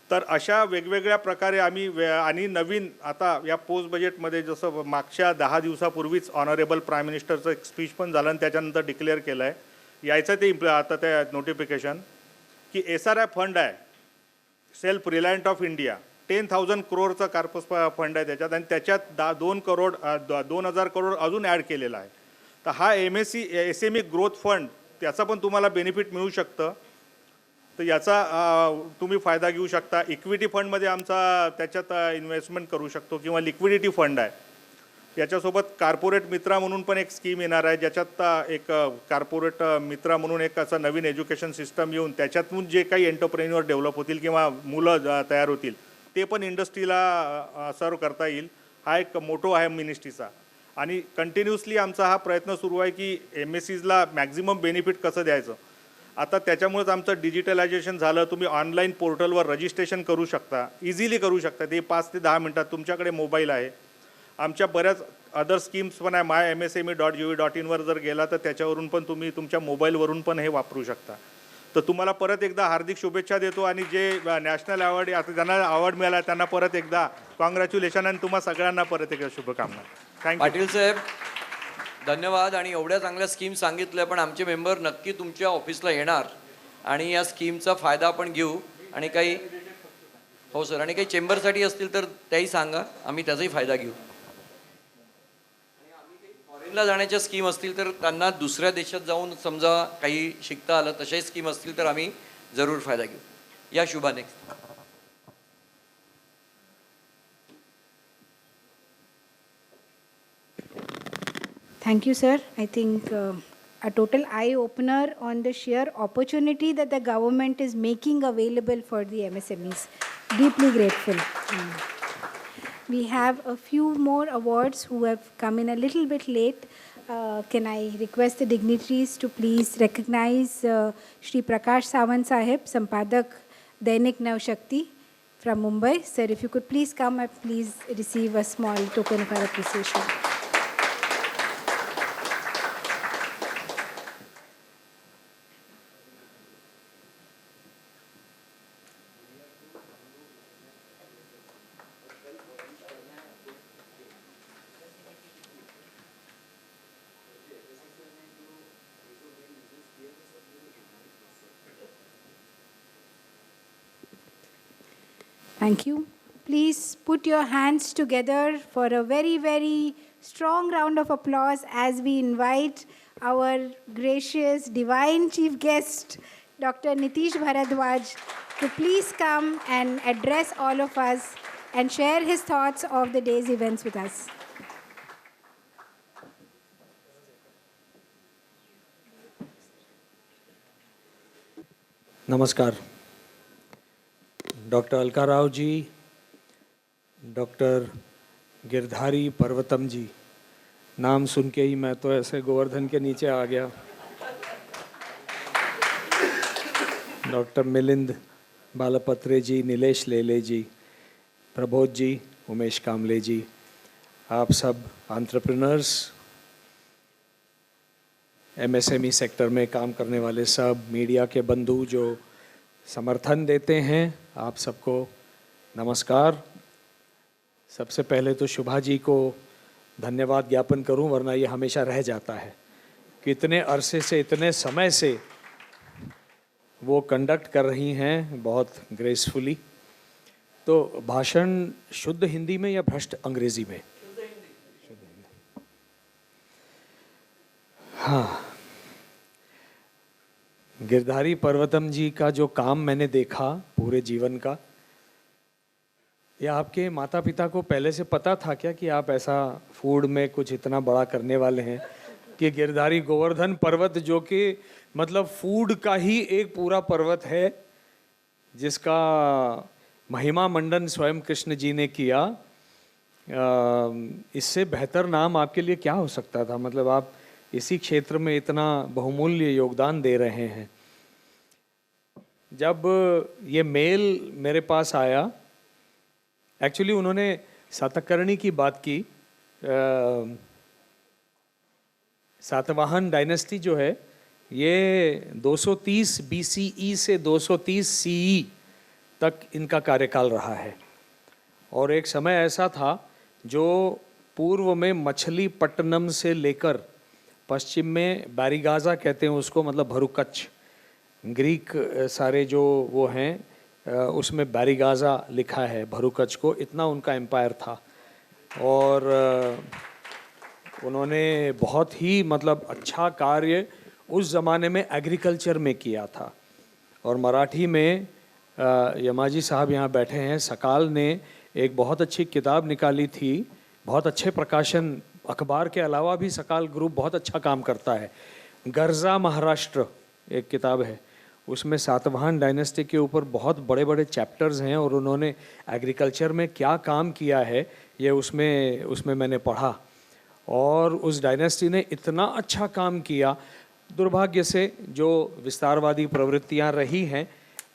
तर अशा वेगवेगळ्या प्रकारे आम्ही आणि नवीन आता या पोस्ट बजेटमध्ये जसं मागच्या 10 दिवसापूर्वीच ऑनरेबल प्राईम मिनिस्टरचं एक स्पीच पण झालं आणि त्याच्यानंतर डिक्लेअर केलं आहे. यायचं ते आता त्या नोटिफिकेशन की SRI फंड आहे सेल्फ रिलायंट ऑफ इंडिया 10,000 करोडचा कार्पस फंड आहे त्याच्यात आणि त्याच्यात 2,000 करोड अजून ॲड केलेला आहे. तर हा SME ग्रोथ फंड त्याचा पण तुम्हाला बेनिफिट मिळू शकतं. तर याचा तुम्ही फायदा घेऊ शकता. इक्विटी फंडमध्ये आमचा त्याच्यात इन्व्हेस्टमेंट करू शकतो किंवा लिक्विडिटी फंड आहे. याच्यासोबत कार्पोरेट मित्रा म्हणून पण एक स्कीम येणार आहे ज्याच्यात एक कार्पोरेट मित्रा म्हणून एक असं नवीन एज्युकेशन सिस्टम येऊन त्याच्यातून जे काही एंटरप्रेन्युअर डेव्हलप होतील किंवा मुलं तयार होतील ते पण इंडस्ट्रीला सर्व करता येईल. हा एक मोटो आहे मिनिस्ट्रीचा. आणि कंटिन्युअसली आमचा हा प्रयत्न सुरू आहे की MSCsला मॅक्झिमम बेनिफिट कसं द्यायचं. आता त्याच्यामुळेच आमचं डिजिटलायझेशन झालं. तुम्ही ऑनलाईन पोर्टलवर रजिस्ट्रेशन करू शकता, इझिली करू शकता. ते 5 ते 10 मिनटात तुमच्याकडे मोबाईल आहे. आमच्या बऱ्याच अदर स्कीम्स पण आहे. mymsme.gov.in वर जर गेला तर त्याच्यावरून पण तुम्ही तुमच्या मोबाईलवरून पण हे वापरू शकता. तर तुम्हाला परत एकदा हार्दिक शुभेच्छा देतो. आणि जे नॅशनल अवॉर्ड आता ज्यांना अवॉर्ड मिळाला त्यांना परत एकदा कॉंग्रॅच्युलेशन आणि तुम्हा सगळ्यांना परत एकदा शुभकामना. थँक्यू. पाटील साहेब धन्यवाद. आणि एवढ्या चांगल्या स्कीम सांगितल्या. पण आमचे मेंबर नक्की तुमच्या ऑफिसला येणार आणि या स्कीमचा फायदा आपण घेऊ. आणि काही हो सर आणि काही चेंबरसाठी असतील तर त्याही सांगा, आम्ही त्याचाही फायदा घेऊ. फॉरेनला जाण्याच्या स्कीम असतील तर त्यांना दुसऱ्या देशात जाऊन समजा काही शिकता आलं तशाही स्कीम असतील तर आम्ही जरूर फायदा घेऊ. या शुभाने. Thank you, sir. I think a total eye-opener on the sheer opportunity that the government is making available for the MSMEs. Deeply grateful. We have a few more awards who have come in a little bit late. Can I request the dignitaries to please recognize Shri Prakash Sawant Sahib, Sampadak Dainik Navshakti from Mumbai. Sir, if you could please come and please receive a small token of our appreciation. Thank you. Please put your hands together for a very, very strong round of applause as we invite our gracious, divine chief guest, Dr. Nitish Bharadwaj, to please come and address all of us and share his thoughts of the day's events with us. नमस्कार. Doctor Alka Rao ji, doctor Girdhari Parvatam जी, नाम सुन के ही मैं तो ऐसे गोवर्धन के नीचे आ गया. Doctor Milind बालापत्रे जी, नीलेश लेले जी, प्रबोध जी, उमेश कामले जी, आप सब एंटरप्रेन्योर्स, MSME सेक्टर में काम करने वाले सब मीडिया के बंधु जो समर्थन देते हैं, आप सबको नमस्कार. सबसे पहले तो शुभा जी को धन्यवाद ज्ञापन करूं, वरना ये हमेशा रह जाता है कि इतने अरसे से, इतने समय से वो कंडक्ट कर रही हैं बहुत ग्रेसफुली. तो भाषण शुद्ध हिंदी में या भ्रष्ट अंग्रेजी में? हाँ, गिरधारी पर्वतम जी का जो काम मैंने देखा पूरे जीवन का, या आपके माता पिता को पहले से पता था क्या कि आप ऐसा फूड में कुछ इतना बड़ा करने वाले हैं कि गिरधारी गोवर्धन पर्वत, जो कि मतलब फूड का ही एक पूरा पर्वत है, जिसका महिमा मंडन स्वयं कृष्ण जी ने किया, इससे बेहतर नाम आपके लिए क्या हो सकता था? मतलब आप इसी क्षेत्र में इतना बहुमूल्य योगदान दे रहे हैं। जब ये मेल मेरे पास आया, एक्चुअली उन्होंने सातकर्णी की बात की। सातवाहन डायनेस्टी जो है ये 230 BCE से 230 CE तक इनका कार्यकाल रहा है। और एक समय ऐसा था जो पूर्व में मछलीपट्टनम से लेकर पश्चिम में बैरिगाजा कहते हैं उसको, मतलब भरुकच्छ, ग्रीक सारे जो वो हैं उसमें बैरिगाजा लिखा है भरुकच्छ को, इतना उनका एम्पायर था। और उन्होंने बहुत ही मतलब अच्छा कार्य उस ज़माने में एग्रीकल्चर में किया था। और मराठी में यमाजी साहब यहाँ बैठे हैं, सकाल ने एक बहुत अच्छी किताब निकाली थी, बहुत अच्छे प्रकाशन, अखबार के अलावा भी सकाल ग्रुप बहुत अच्छा काम करता है। गर्जा महाराष्ट्र एक किताब है, उसमें सातवाहन डायनेस्टी के ऊपर बहुत बड़े बड़े चैप्टर्स हैं और उन्होंने एग्रीकल्चर में क्या काम किया है ये उसमें मैंने पढ़ा। और उस डायनेस्टी ने इतना अच्छा काम किया, दुर्भाग्य से जो विस्तारवादी प्रवृत्तियां रही हैं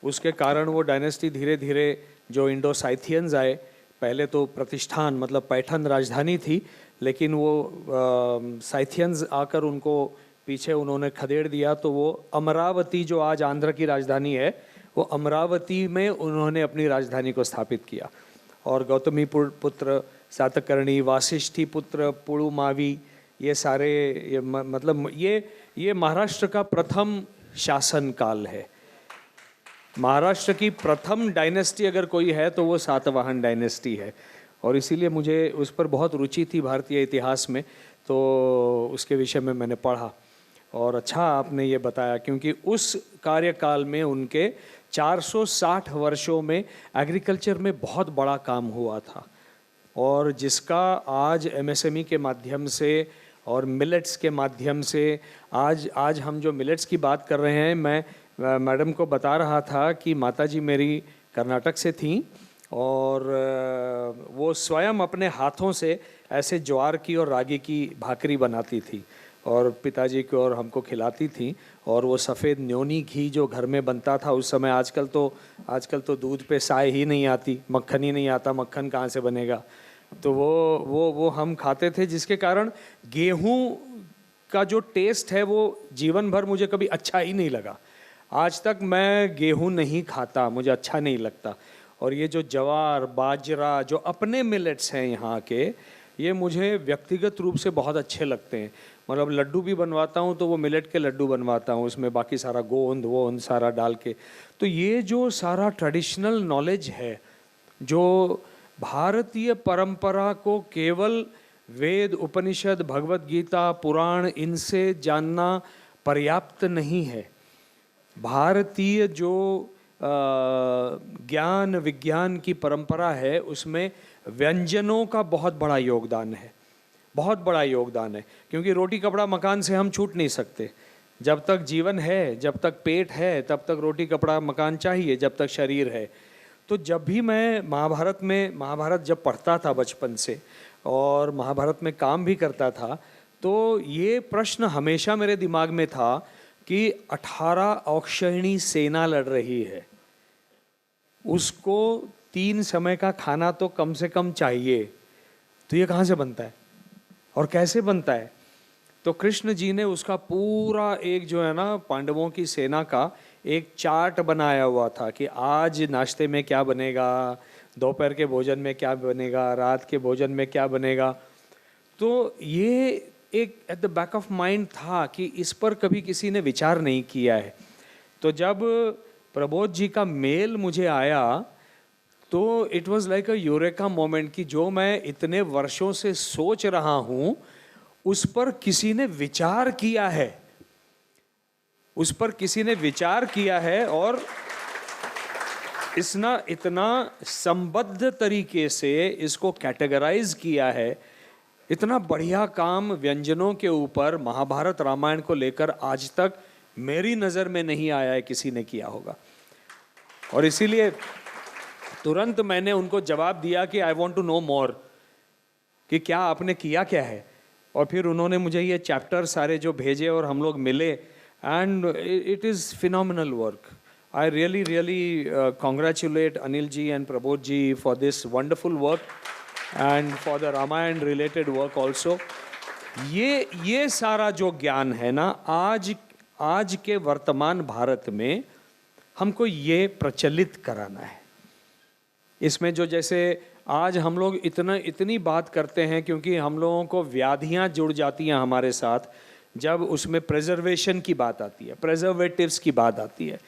उसके कारण वो डायनेस्टी धीरे धीरे, जो इंडो साइथियंस आए, पहले तो प्रतिष्ठान मतलब पैठन राजधानी थी, लेकिन वो साइथियंस आकर उनको पीछे उन्होंने खदेड़ दिया, तो वो अमरावती जो आज आंध्र की राजधानी है, वो अमरावती में उन्होंने अपनी राजधानी को स्थापित किया। और गौतमी पुत्र सातकर्णी, वासिष्ठी पुत्र पुलुमावी, ये सारे मतलब ये महाराष्ट्र का प्रथम शासन काल है। महाराष्ट्र की प्रथम डायनेस्टी अगर कोई है तो वो सातवाहन डायनेस्टी है। और इसीलिए मुझे उस पर बहुत रुचि थी भारतीय इतिहास में, तो उसके विषय में मैंने पढ़ा। और अच्छा आपने ये बताया, क्योंकि उस कार्यकाल में उनके 460 वर्षों में एग्रीकल्चर में बहुत बड़ा काम हुआ था, और जिसका आज MSME के माध्यम से और मिलेट्स के माध्यम से आज हम जो मिलेट्स की बात कर रहे हैं, मैं मैडम को बता रहा था कि माताजी मेरी कर्नाटक से थीं और वो स्वयं अपने हाथों से ऐसे ज्वार की और रागी की भाकरी बनाती थी और पिताजी को और हमको खिलाती थी। और वो सफ़ेद न्योनी घी जो घर में बनता था उस समय, आजकल तो दूध पे साय ही नहीं आती, मक्खन ही नहीं आता, मक्खन कहाँ से बनेगा, तो वो हम खाते थे, जिसके कारण गेहूं का जो टेस्ट है वो जीवन भर मुझे कभी अच्छा ही नहीं लगा। आज तक मैं गेहूं नहीं खाता, मुझे अच्छा नहीं लगता। और ये जो ज्वार बाजरा जो अपने मिलेट्स हैं यहाँ के, ये मुझे व्यक्तिगत रूप से बहुत अच्छे लगते हैं। मतलब लड्डू भी बनवाता हूँ तो वो मिलेट के लड्डू बनवाता हूँ, उसमें बाकी सारा गोंद वोंद सारा डाल के। तो ये जो सारा ट्रेडिशनल नॉलेज है, जो भारतीय परंपरा को केवल वेद, उपनिषद, भगवत गीता, पुराण, इनसे जानना पर्याप्त नहीं है। भारतीय जो ज्ञान विज्ञान की परंपरा है उसमें व्यंजनों का बहुत बड़ा योगदान है, बहुत बड़ा योगदान है। क्योंकि रोटी कपड़ा मकान से हम छूट नहीं सकते। जब तक जीवन है, जब तक पेट है, तब तक रोटी कपड़ा मकान चाहिए, जब तक शरीर है। तो जब भी मैं महाभारत जब पढ़ता था बचपन से और महाभारत में काम भी करता था, तो ये प्रश्न हमेशा मेरे दिमाग में था कि 18 औक्षहिणी सेना लड़ रही है, उसको 3 समय का खाना तो कम से कम चाहिए, तो ये कहाँ से बनता है और कैसे बनता है? तो कृष्ण जी ने उसका पूरा एक जो है ना पांडवों की सेना का एक चार्ट बनाया हुआ था कि आज नाश्ते में क्या बनेगा, दोपहर के भोजन में क्या बनेगा, रात के भोजन में क्या बनेगा। तो ये एक at the back of mind था कि इस पर कभी किसी ने विचार नहीं किया है। तो जब प्रबोध जी का मेल मुझे आया तो it was like a eureka moment कि जो मैं इतने वर्षों से सोच रहा हूँ उस पर किसी ने विचार किया है। उस पर किसी ने विचार किया है और इतना संबद्ध तरीके से इसको कैटेगराइज किया है। इतना बढ़िया काम व्यंजनों के ऊपर महाभारत रामायण को लेकर आज तक मेरी नज़र में नहीं आया है किसी ने किया होगा। और इसीलिए तुरंत मैंने उनको जवाब दिया कि आई वॉन्ट टू नो मोर, कि क्या आपने किया क्या है। और फिर उन्होंने मुझे ये चैप्टर सारे जो भेजे और हम लोग मिले, and it is phenomenal work. I really congratulate Anil ji and Prabodh ji for this wonderful work and for the Ramayana related work also. ये सारा जो ज्ञान है ना, आज के वर्तमान भारत में हमको ये प्रचलित कराना है। इसमें जो जैसे आज हम लोग इतनी बात करते हैं, क्योंकि हम लोगों को व्याधियाँ जुड़ जाती हैं हमारे साथ जब उसमें प्रिजर्वेशन की बात आती है, प्रिजर्वेटिव्स की बात आती है।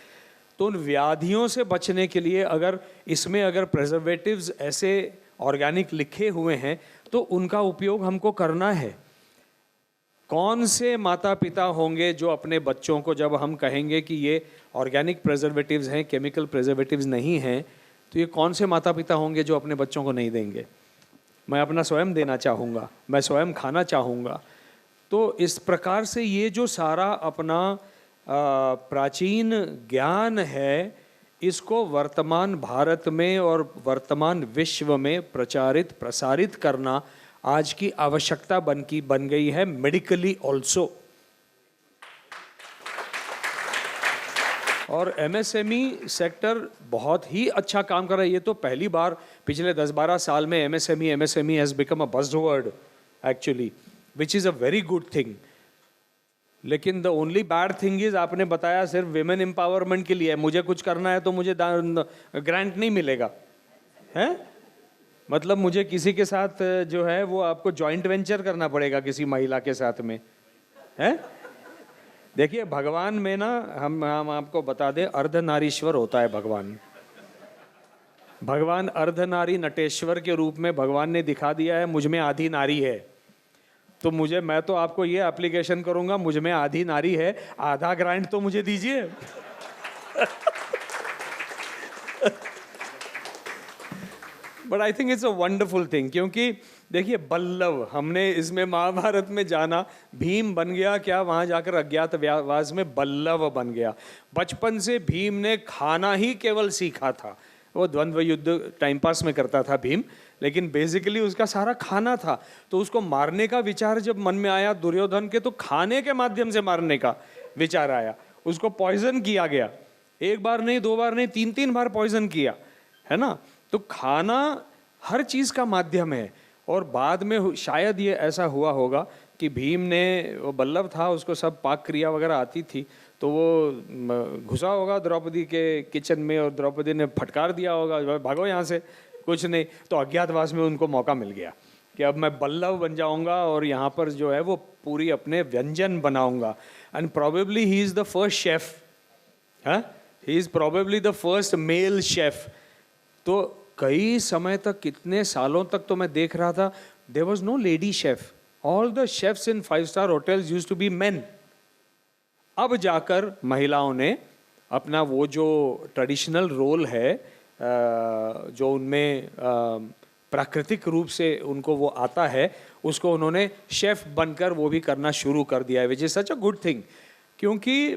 तो उन व्याधियों से बचने के लिए अगर प्रिजर्वेटिव्स ऐसे ऑर्गेनिक लिखे हुए हैं तो उनका उपयोग हमको करना है। कौन से माता पिता होंगे जो अपने बच्चों को, जब हम कहेंगे कि ये ऑर्गेनिक प्रिजर्वेटिव्स हैं, केमिकल प्रिजर्वेटिव्स नहीं हैं, तो ये कौन से माता पिता होंगे जो अपने बच्चों को नहीं देंगे? मैं अपना स्वयं देना चाहूँगा, मैं स्वयं खाना चाहूँगा। तो इस प्रकार से ये जो सारा अपना प्राचीन ज्ञान है, इसको वर्तमान भारत में और वर्तमान विश्व में प्रसारित करना आज की आवश्यकता बन गई है, मेडिकली ऑल्सो। और एमएसएमई सेक्टर बहुत ही अच्छा काम कर रहा है। ये तो पहली बार पिछले 10-12 साल में MSME has become a buzzword actually, which is a very good thing. लेकिन the only bad thing is, आपने बताया सिर्फ विमेन एम्पावरमेंट के लिए है, मुझे कुछ करना है तो मुझे ग्रांट नहीं मिलेगा, है? मतलब मुझे किसी के साथ जो है वो आपको जॉइंट वेंचर करना पड़ेगा किसी महिला के साथ में, है? देखिए भगवान में ना, हम आपको बता दें, अर्धनारीश्वर होता है भगवान। भगवान अर्धनारी नटेश्वर के रूप में भगवान ने दिखा दिया है, मुझ में आधी नारी है। तो मैं तो आपको ये एप्लीकेशन करूंगा, मुझ में आधी नारी है, आधा ग्रांट तो मुझे दीजिए। But I think it's a wonderful thing, क्योंकि देखिए बल्लव, हमने इसमें महाभारत में जाना, भीम बन गया क्या वहां जाकर अज्ञातवास में बल्लव बन गया। बचपन से भीम ने खाना ही केवल सीखा था, वो द्वंद्व युद्ध टाइम पास में करता था भीम, लेकिन बेसिकली उसका सारा खाना था। तो उसको मारने का विचार जब मन में आया दुर्योधन के, तो खाने के माध्यम से मारने का विचार आया। उसको पॉइजन किया गया, एक बार नहीं, 2 बार नहीं, 3 बार पॉइजन किया, है ना? तो खाना हर चीज़ का माध्यम है। और बाद में शायद ये ऐसा हुआ होगा कि भीम ने, वो बल्लभ था, उसको सब पाक क्रिया वगैरह आती थी, तो वो घुसा होगा द्रौपदी के किचन में और द्रौपदी ने फटकार दिया होगा, भागो यहाँ से, कुछ नहीं। तो अज्ञातवास में उनको मौका मिल गया कि अब मैं बल्लभ बन जाऊंगा और यहाँ पर जो है वो पूरी अपने व्यंजन बनाऊंगा। And probably he is the first chef, हाँ, he is probably the first male chef. तो कई समय तक, कितने सालों तक तो मैं देख रहा था, there was no lady chef, all the chefs in 5-स्टार hotels used to be men. अब जाकर महिलाओं ने अपना वो जो ट्रेडिशनल रोल है, जो उनमें प्राकृतिक रूप से उनको वो आता है, उसको उन्होंने शेफ बनकर वो भी करना शुरू कर दिया है, which is such a good thing. क्योंकि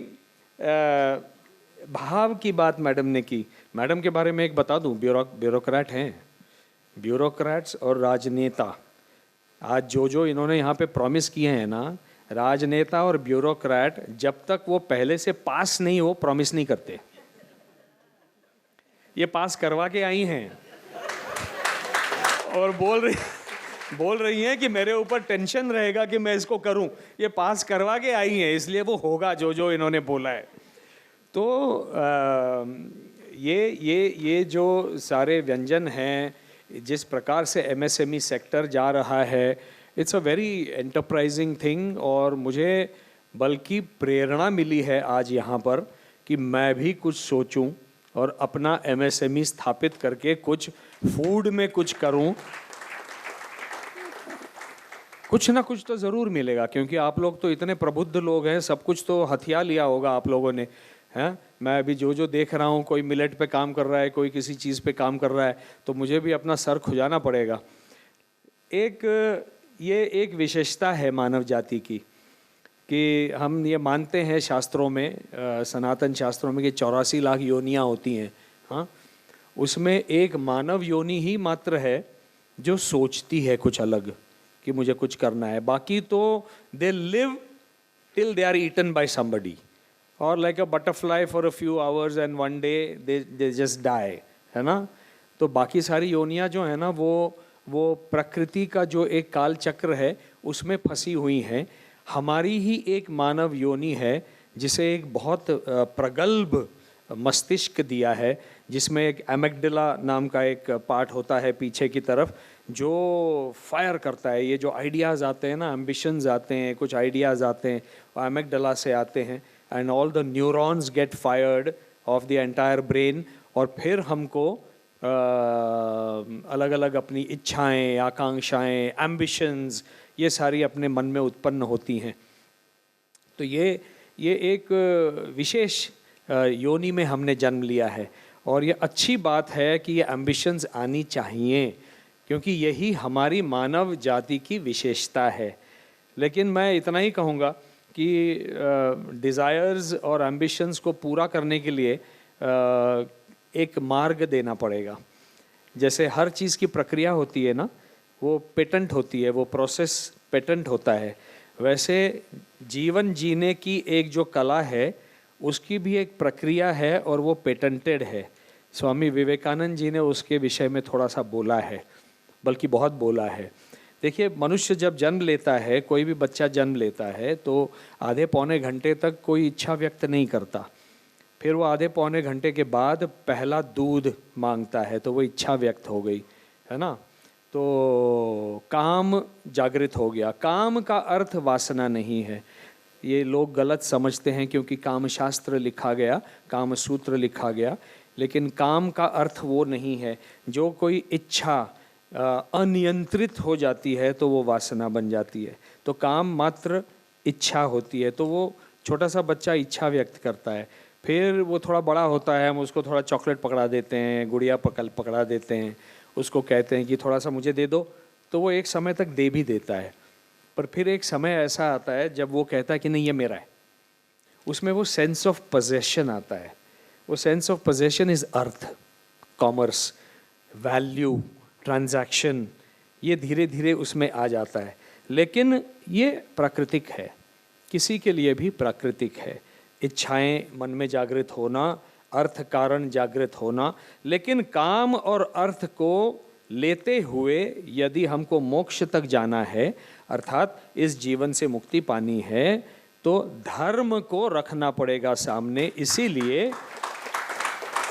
भाव की बात मैडम ने की। मैडम के बारे में एक बता दूं, ब्यूरोक्रेट हैं, ब्यूरोक्रेट्स और राजनेता। आज जो इन्होंने यहाँ पे प्रॉमिस किए हैं ना, राजनेता और ब्यूरोक्रेट, जब तक वो पहले से पास नहीं हो प्रॉमिस नहीं करते। ये पास करवा के आई हैं और बोल रही हैं कि मेरे ऊपर टेंशन रहेगा कि मैं इसको करूं। ये पास करवा के आई हैं, इसलिए वो होगा जो इन्होंने बोला है। तो ये जो सारे व्यंजन हैं, जिस प्रकार से एमएसएमई सेक्टर जा रहा है, it's a very enterprising thing. और मुझे बल्कि प्रेरणा मिली है आज यहाँ पर कि मैं भी कुछ सोचूं और अपना एमएसएमई स्थापित करके कुछ फूड में कुछ करूं, कुछ ना कुछ तो ज़रूर मिलेगा, क्योंकि आप लोग तो इतने प्रबुद्ध लोग हैं, सब कुछ तो हथिया लिया होगा आप लोगों ने, हैं? मैं अभी जो देख रहा हूँ, कोई मिलेट पे काम कर रहा है, कोई किसी चीज़ पे काम कर रहा है, तो मुझे भी अपना सर खुजाना पड़ेगा। ये एक विशेषता है मानव जाति की कि हम ये मानते हैं शास्त्रों में, सनातन शास्त्रों में, कि 84 लाख योनियाँ होती हैं। हाँ, उसमें एक मानव योनि ही मात्र है जो सोचती है कुछ अलग कि मुझे कुछ करना है। बाकी तो they live till they are eaten by somebody, और like a butterfly for a few hours and one day they just die, है ना। तो बाकी सारी योनियाँ जो है ना, वो प्रकृति का जो एक काल चक्र है उसमें फंसी हुई हैं। हमारी ही एक मानव योनि है जिसे एक बहुत प्रगल्भ मस्तिष्क दिया है, जिसमें एक एमिगडाला नाम का एक पार्ट होता है पीछे की तरफ, जो फायर करता है। ये जो आइडियाज़ आते हैं ना, एम्बिशंस आते हैं, कुछ आइडियाज़ आते हैं, वो एमिगडाला से आते हैं, and all the neurons get fired of the entire brain, और फिर हमको अलग अलग अपनी इच्छाएं, आकांक्षाएं, एम्बिशंस, ये सारी अपने मन में उत्पन्न होती हैं। तो ये एक विशेष योनि में हमने जन्म लिया है, और ये अच्छी बात है कि ये एम्बिशंस आनी चाहिए, क्योंकि यही हमारी मानव जाति की विशेषता है। लेकिन मैं इतना ही कहूँगा कि डिज़ायर्स और एम्बिशंस को पूरा करने के लिए एक मार्ग देना पड़ेगा। जैसे हर चीज़ की प्रक्रिया होती है ना, वो पेटेंट होती है, वो प्रोसेस पेटेंट होता है, वैसे जीवन जीने की एक जो कला है उसकी भी एक प्रक्रिया है, और वो पेटेंटेड है। स्वामी विवेकानंद जी ने उसके विषय में थोड़ा सा बोला है, बल्कि बहुत बोला है। देखिए, मनुष्य जब जन्म लेता है, कोई भी बच्चा जन्म लेता है, तो आधे पौने घंटे तक कोई इच्छा व्यक्त नहीं करता। फिर वो आधे पौने घंटे के बाद पहला दूध मांगता है, तो वो इच्छा व्यक्त हो गई, है ना। तो काम जागृत हो गया। काम का अर्थ वासना नहीं है, ये लोग गलत समझते हैं, क्योंकि काम शास्त्र लिखा गया, काम सूत्र लिखा गया, लेकिन काम का अर्थ वो नहीं है। जो कोई इच्छा अनियंत्रित हो जाती है तो वो वासना बन जाती है। तो काम मात्र इच्छा होती है। तो वो छोटा सा बच्चा इच्छा व्यक्त करता है, फिर वो थोड़ा बड़ा होता है, हम उसको थोड़ा चॉकलेट पकड़ा देते हैं, गुड़िया पकड़ा देते हैं, उसको कहते हैं कि थोड़ा सा मुझे दे दो, तो वो एक समय तक दे भी देता है। पर फिर एक समय ऐसा आता है जब वो कहता है कि नहीं, ये मेरा है। उसमें वो सेंस ऑफ पोजेशन आता है। वो sense of possession is earth, commerce, value, transaction, ये धीरे धीरे उसमें आ जाता है। लेकिन ये प्राकृतिक है, किसी के लिए भी प्राकृतिक है। इच्छाएं मन में जागृत होना, अर्थ कारण जागृत होना। लेकिन काम और अर्थ को लेते हुए यदि हमको मोक्ष तक जाना है, अर्थात इस जीवन से मुक्ति पानी है, तो धर्म को रखना पड़ेगा सामने। इसीलिए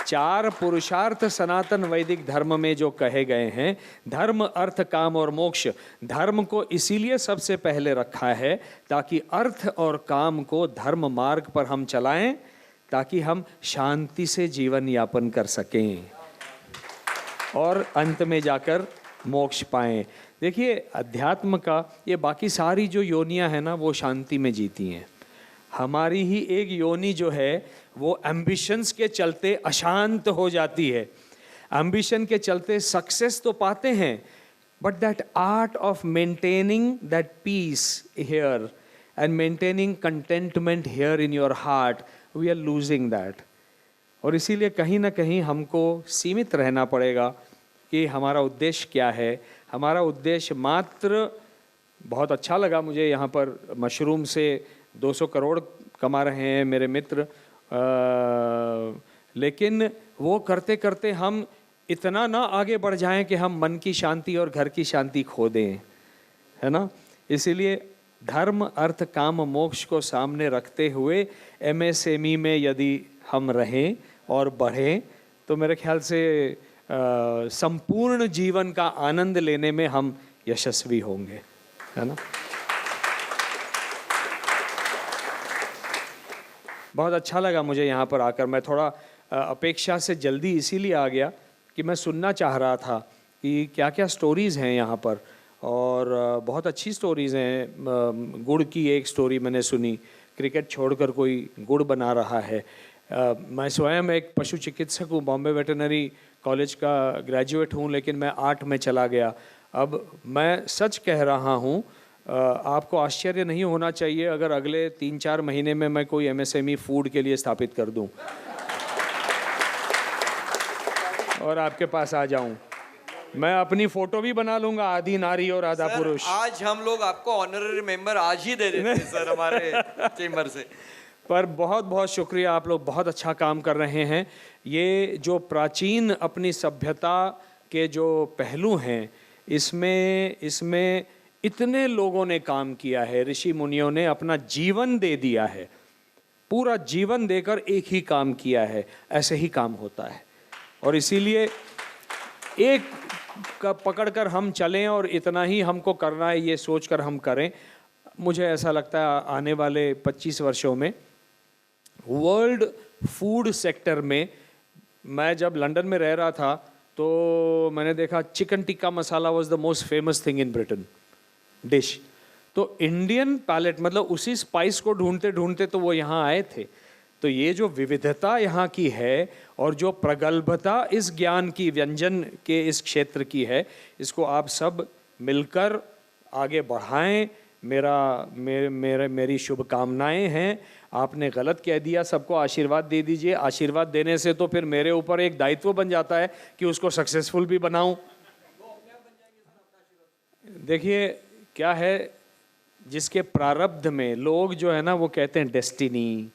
4 पुरुषार्थ सनातन वैदिक धर्म में जो कहे गए हैं, धर्म, अर्थ, काम और मोक्ष, धर्म को इसीलिए सबसे पहले रखा है ताकि अर्थ और काम को धर्म मार्ग पर हम चलाएं, ताकि हम शांति से जीवन यापन कर सकें और अंत में जाकर मोक्ष पाएं। देखिए, अध्यात्म का ये बाकी सारी जो योनियां हैं ना, वो शांति में जीती हैं। हमारी ही एक योनि जो है वो एम्बिशंस के चलते अशांत हो जाती है। एम्बिशन के चलते सक्सेस तो पाते हैं, but that art of maintaining that peace here and maintaining contentment here in your heart, we are losing that. और इसीलिए कहीं ना कहीं हमको सीमित रहना पड़ेगा कि हमारा उद्देश्य क्या है। हमारा उद्देश्य मात्र, बहुत अच्छा लगा मुझे यहाँ पर मशरूम से 200 करोड़ कमा रहे हैं मेरे मित्र, लेकिन वो करते करते हम इतना ना आगे बढ़ जाएं कि हम मन की शांति और घर की शांति खो दें, है ना। इसीलिए धर्म, अर्थ, काम, मोक्ष को सामने रखते हुए MSME में यदि हम रहें और बढ़ें, तो मेरे ख्याल से संपूर्ण जीवन का आनंद लेने में हम यशस्वी होंगे, है ना। बहुत अच्छा लगा मुझे यहाँ पर आकर। मैं थोड़ा अपेक्षा से जल्दी इसीलिए आ गया कि मैं सुनना चाह रहा था कि क्या क्या स्टोरीज़ हैं यहाँ पर, और बहुत अच्छी स्टोरीज़ हैं। गुड़ की एक स्टोरी मैंने सुनी, क्रिकेट छोड़कर कोई गुड़ बना रहा है। मैं स्वयं एक पशु चिकित्सक हूँ, बॉम्बे वेटरनरी कॉलेज का ग्रेजुएट हूँ, लेकिन मैं आर्ट में चला गया। अब मैं सच कह रहा हूँ, आपको आश्चर्य नहीं होना चाहिए अगर अगले 3-4 महीने में मैं कोई MSME फूड के लिए स्थापित कर दूँ और आपके पास आ जाऊँ। मैं अपनी फ़ोटो भी बना लूँगा, आधी नारी और आधा पुरुष। आज हम लोग आपको ऑनररी मेंबर आज ही दे देते हैं सर हमारे चेंबर से। पर बहुत बहुत शुक्रिया, आप लोग बहुत अच्छा काम कर रहे हैं। ये जो प्राचीन अपनी सभ्यता के जो पहलू हैं, इसमें इतने लोगों ने काम किया है, ऋषि मुनियों ने अपना जीवन दे दिया है, पूरा जीवन देकर एक ही काम किया है। ऐसे ही काम होता है और इसीलिए एक का पकड़कर हम चलें और इतना ही हमको करना है, ये सोचकर हम करें। मुझे ऐसा लगता है आने वाले 25 वर्षों में वर्ल्ड फूड सेक्टर में, मैं जब लंदन में रह रहा था तो मैंने देखा chicken tikka masala was the most famous thing in Britain dish. तो इंडियन पैलेट, मतलब उसी स्पाइस को ढूंढते ढूंढते तो वो यहाँ आए थे। तो ये जो विविधता यहाँ की है और जो प्रगल्भता इस ज्ञान की, व्यंजन के इस क्षेत्र की है, इसको आप सब मिलकर आगे बढ़ाएं। मेरी शुभकामनाएं हैं। आपने गलत कह दिया, सबको आशीर्वाद दे दीजिए। आशीर्वाद देने से तो फिर मेरे ऊपर एक दायित्व बन जाता है कि उसको सक्सेसफुल भी बनाऊं। देखिए क्या है, जिसके प्रारब्ध में लोग जो है ना वो कहते हैं डेस्टिनी,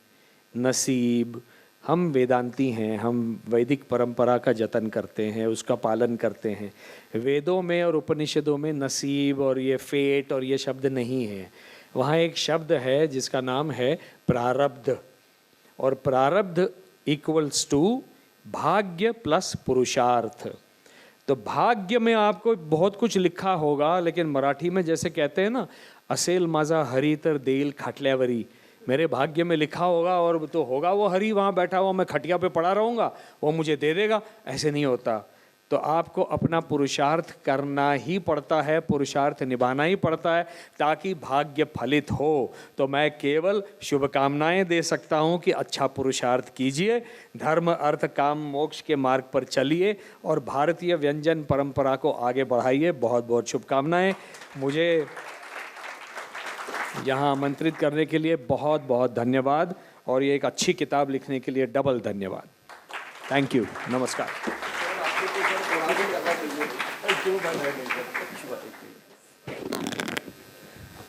नसीब। हम वेदांती हैं, हम वैदिक परंपरा का जतन करते हैं, उसका पालन करते हैं। वेदों में और उपनिषदों में नसीब और ये फेट और ये शब्द नहीं है। वहाँ एक शब्द है जिसका नाम है प्रारब्ध, और प्रारब्ध इक्वल्स टू भाग्य प्लस पुरुषार्थ। तो भाग्य में आपको बहुत कुछ लिखा होगा, लेकिन मराठी में जैसे कहते हैं ना, असेल माझा हरी तर देईल खाटल्यावरी, मेरे भाग्य में लिखा होगा और तो होगा वो हरी वहाँ बैठा हुआ, मैं खटिया पे पड़ा रहूँगा, वो मुझे दे देगा। ऐसे नहीं होता। तो आपको अपना पुरुषार्थ करना ही पड़ता है, पुरुषार्थ निभाना ही पड़ता है ताकि भाग्य फलित हो। तो मैं केवल शुभकामनाएं दे सकता हूं कि अच्छा पुरुषार्थ कीजिए, धर्म अर्थ काम मोक्ष के मार्ग पर चलिए और भारतीय व्यंजन परंपरा को आगे बढ़ाइए। बहुत बहुत शुभकामनाएं। मुझे यहाँ आमंत्रित करने के लिए बहुत बहुत धन्यवाद, और ये एक अच्छी किताब लिखने के लिए डबल धन्यवाद। Thank you. नमस्कार।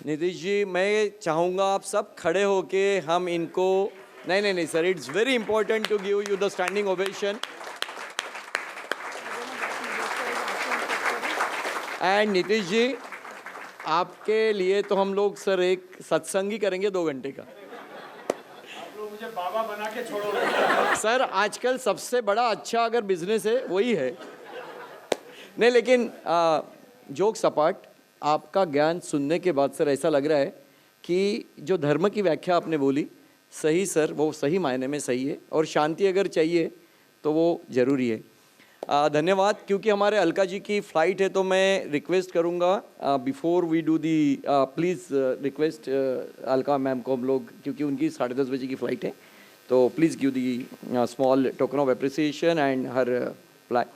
नितिश जी, मैं चाहूँगा आप सब खड़े होके हम इनको, नहीं sir, it's very important to give you the standing ovation. And Nitish ji, आपके लिए तो हम लोग सर एक सत्संग ही करेंगे 2 घंटे का। आप लोग मुझे बाबा बना के छोड़ोगे सर, आजकल सबसे बड़ा अच्छा अगर बिजनेस है वही है। नहीं लेकिन जोक सपाट, आपका ज्ञान सुनने के बाद सर ऐसा लग रहा है कि जो धर्म की व्याख्या आपने बोली सही सर, वो सही मायने में सही है, और शांति अगर चाहिए तो वो ज़रूरी है। धन्यवाद। क्योंकि हमारे अलका जी की फ़्लाइट है तो मैं रिक्वेस्ट करूँगा before we do the, please request Alka ma'am को हम लोग, क्योंकि उनकी 10:30 बजे की फ़्लाइट है, तो please give the small token of appreciation and her flight.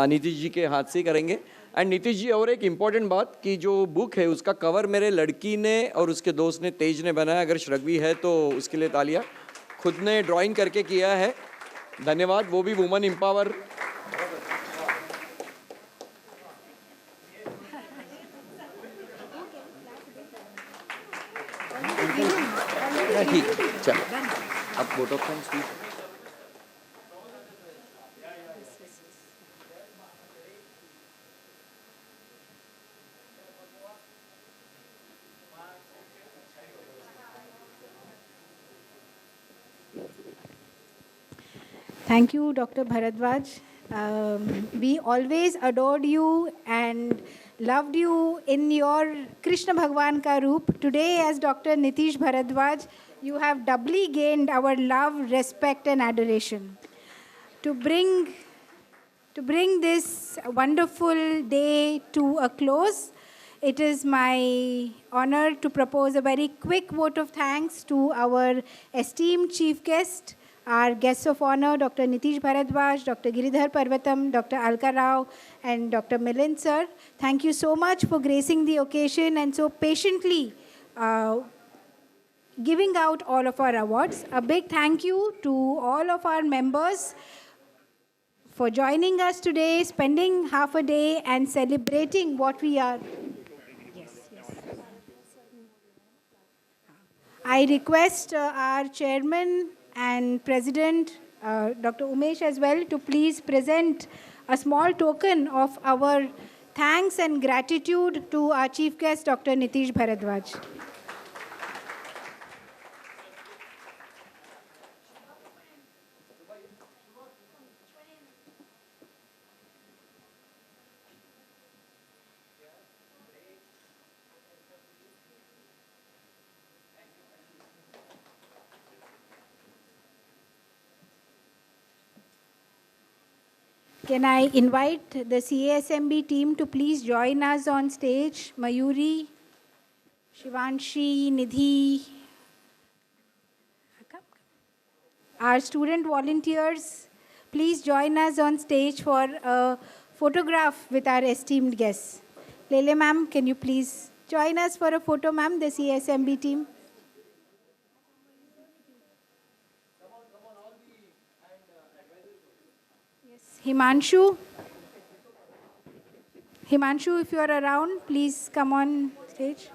Nitish ji के हाथ से करेंगे। एंड नीतीश जी, और एक इम्पॉर्टेंट बात कि जो बुक है उसका कवर मेरे लड़की ने और उसके दोस्त ने, तेज ने बनाया। अगर श्रगवी है तो उसके लिए तालियां। खुद ने ड्राइंग करके किया है। धन्यवाद। वो भी वुमन एम्पावर। ठीक है, चलो अब vote of thanks please. Thank you, Dr. Bharadwaj. We always adored you and loved you in your Krishna Bhagwan ka roop. Today, as Dr. Nitish Bharadwaj, you have doubly gained our love, respect and adoration. To To bring this wonderful day to a close, it is my honor to propose a very quick vote of thanks to our esteemed chief guest, our guests of honor, Dr. Nitish Bharadwaj, Dr. Giridhar Parvatam, Dr. Alka Rao, and Dr. Milind sir. Thank you so much for gracing the occasion and so patiently giving out all of our awards. A big thank you to all of our members for joining us today, spending half a day and celebrating what we are. I request our chairman and president, Dr. Umesh as well, to please present a small token of our thanks and gratitude to our chief guest, Dr. Nitish Bharadwaj. Can I invite the CASMB team to please join us on stage? Mayuri, Shivanshi, Nidhi. Our student volunteers, please join us on stage for a photograph with our esteemed guests. Lele ma'am, can you please join us for a photo, ma'am, the CASMB team? Himanshu. Himanshu, if you are around, please come on stage.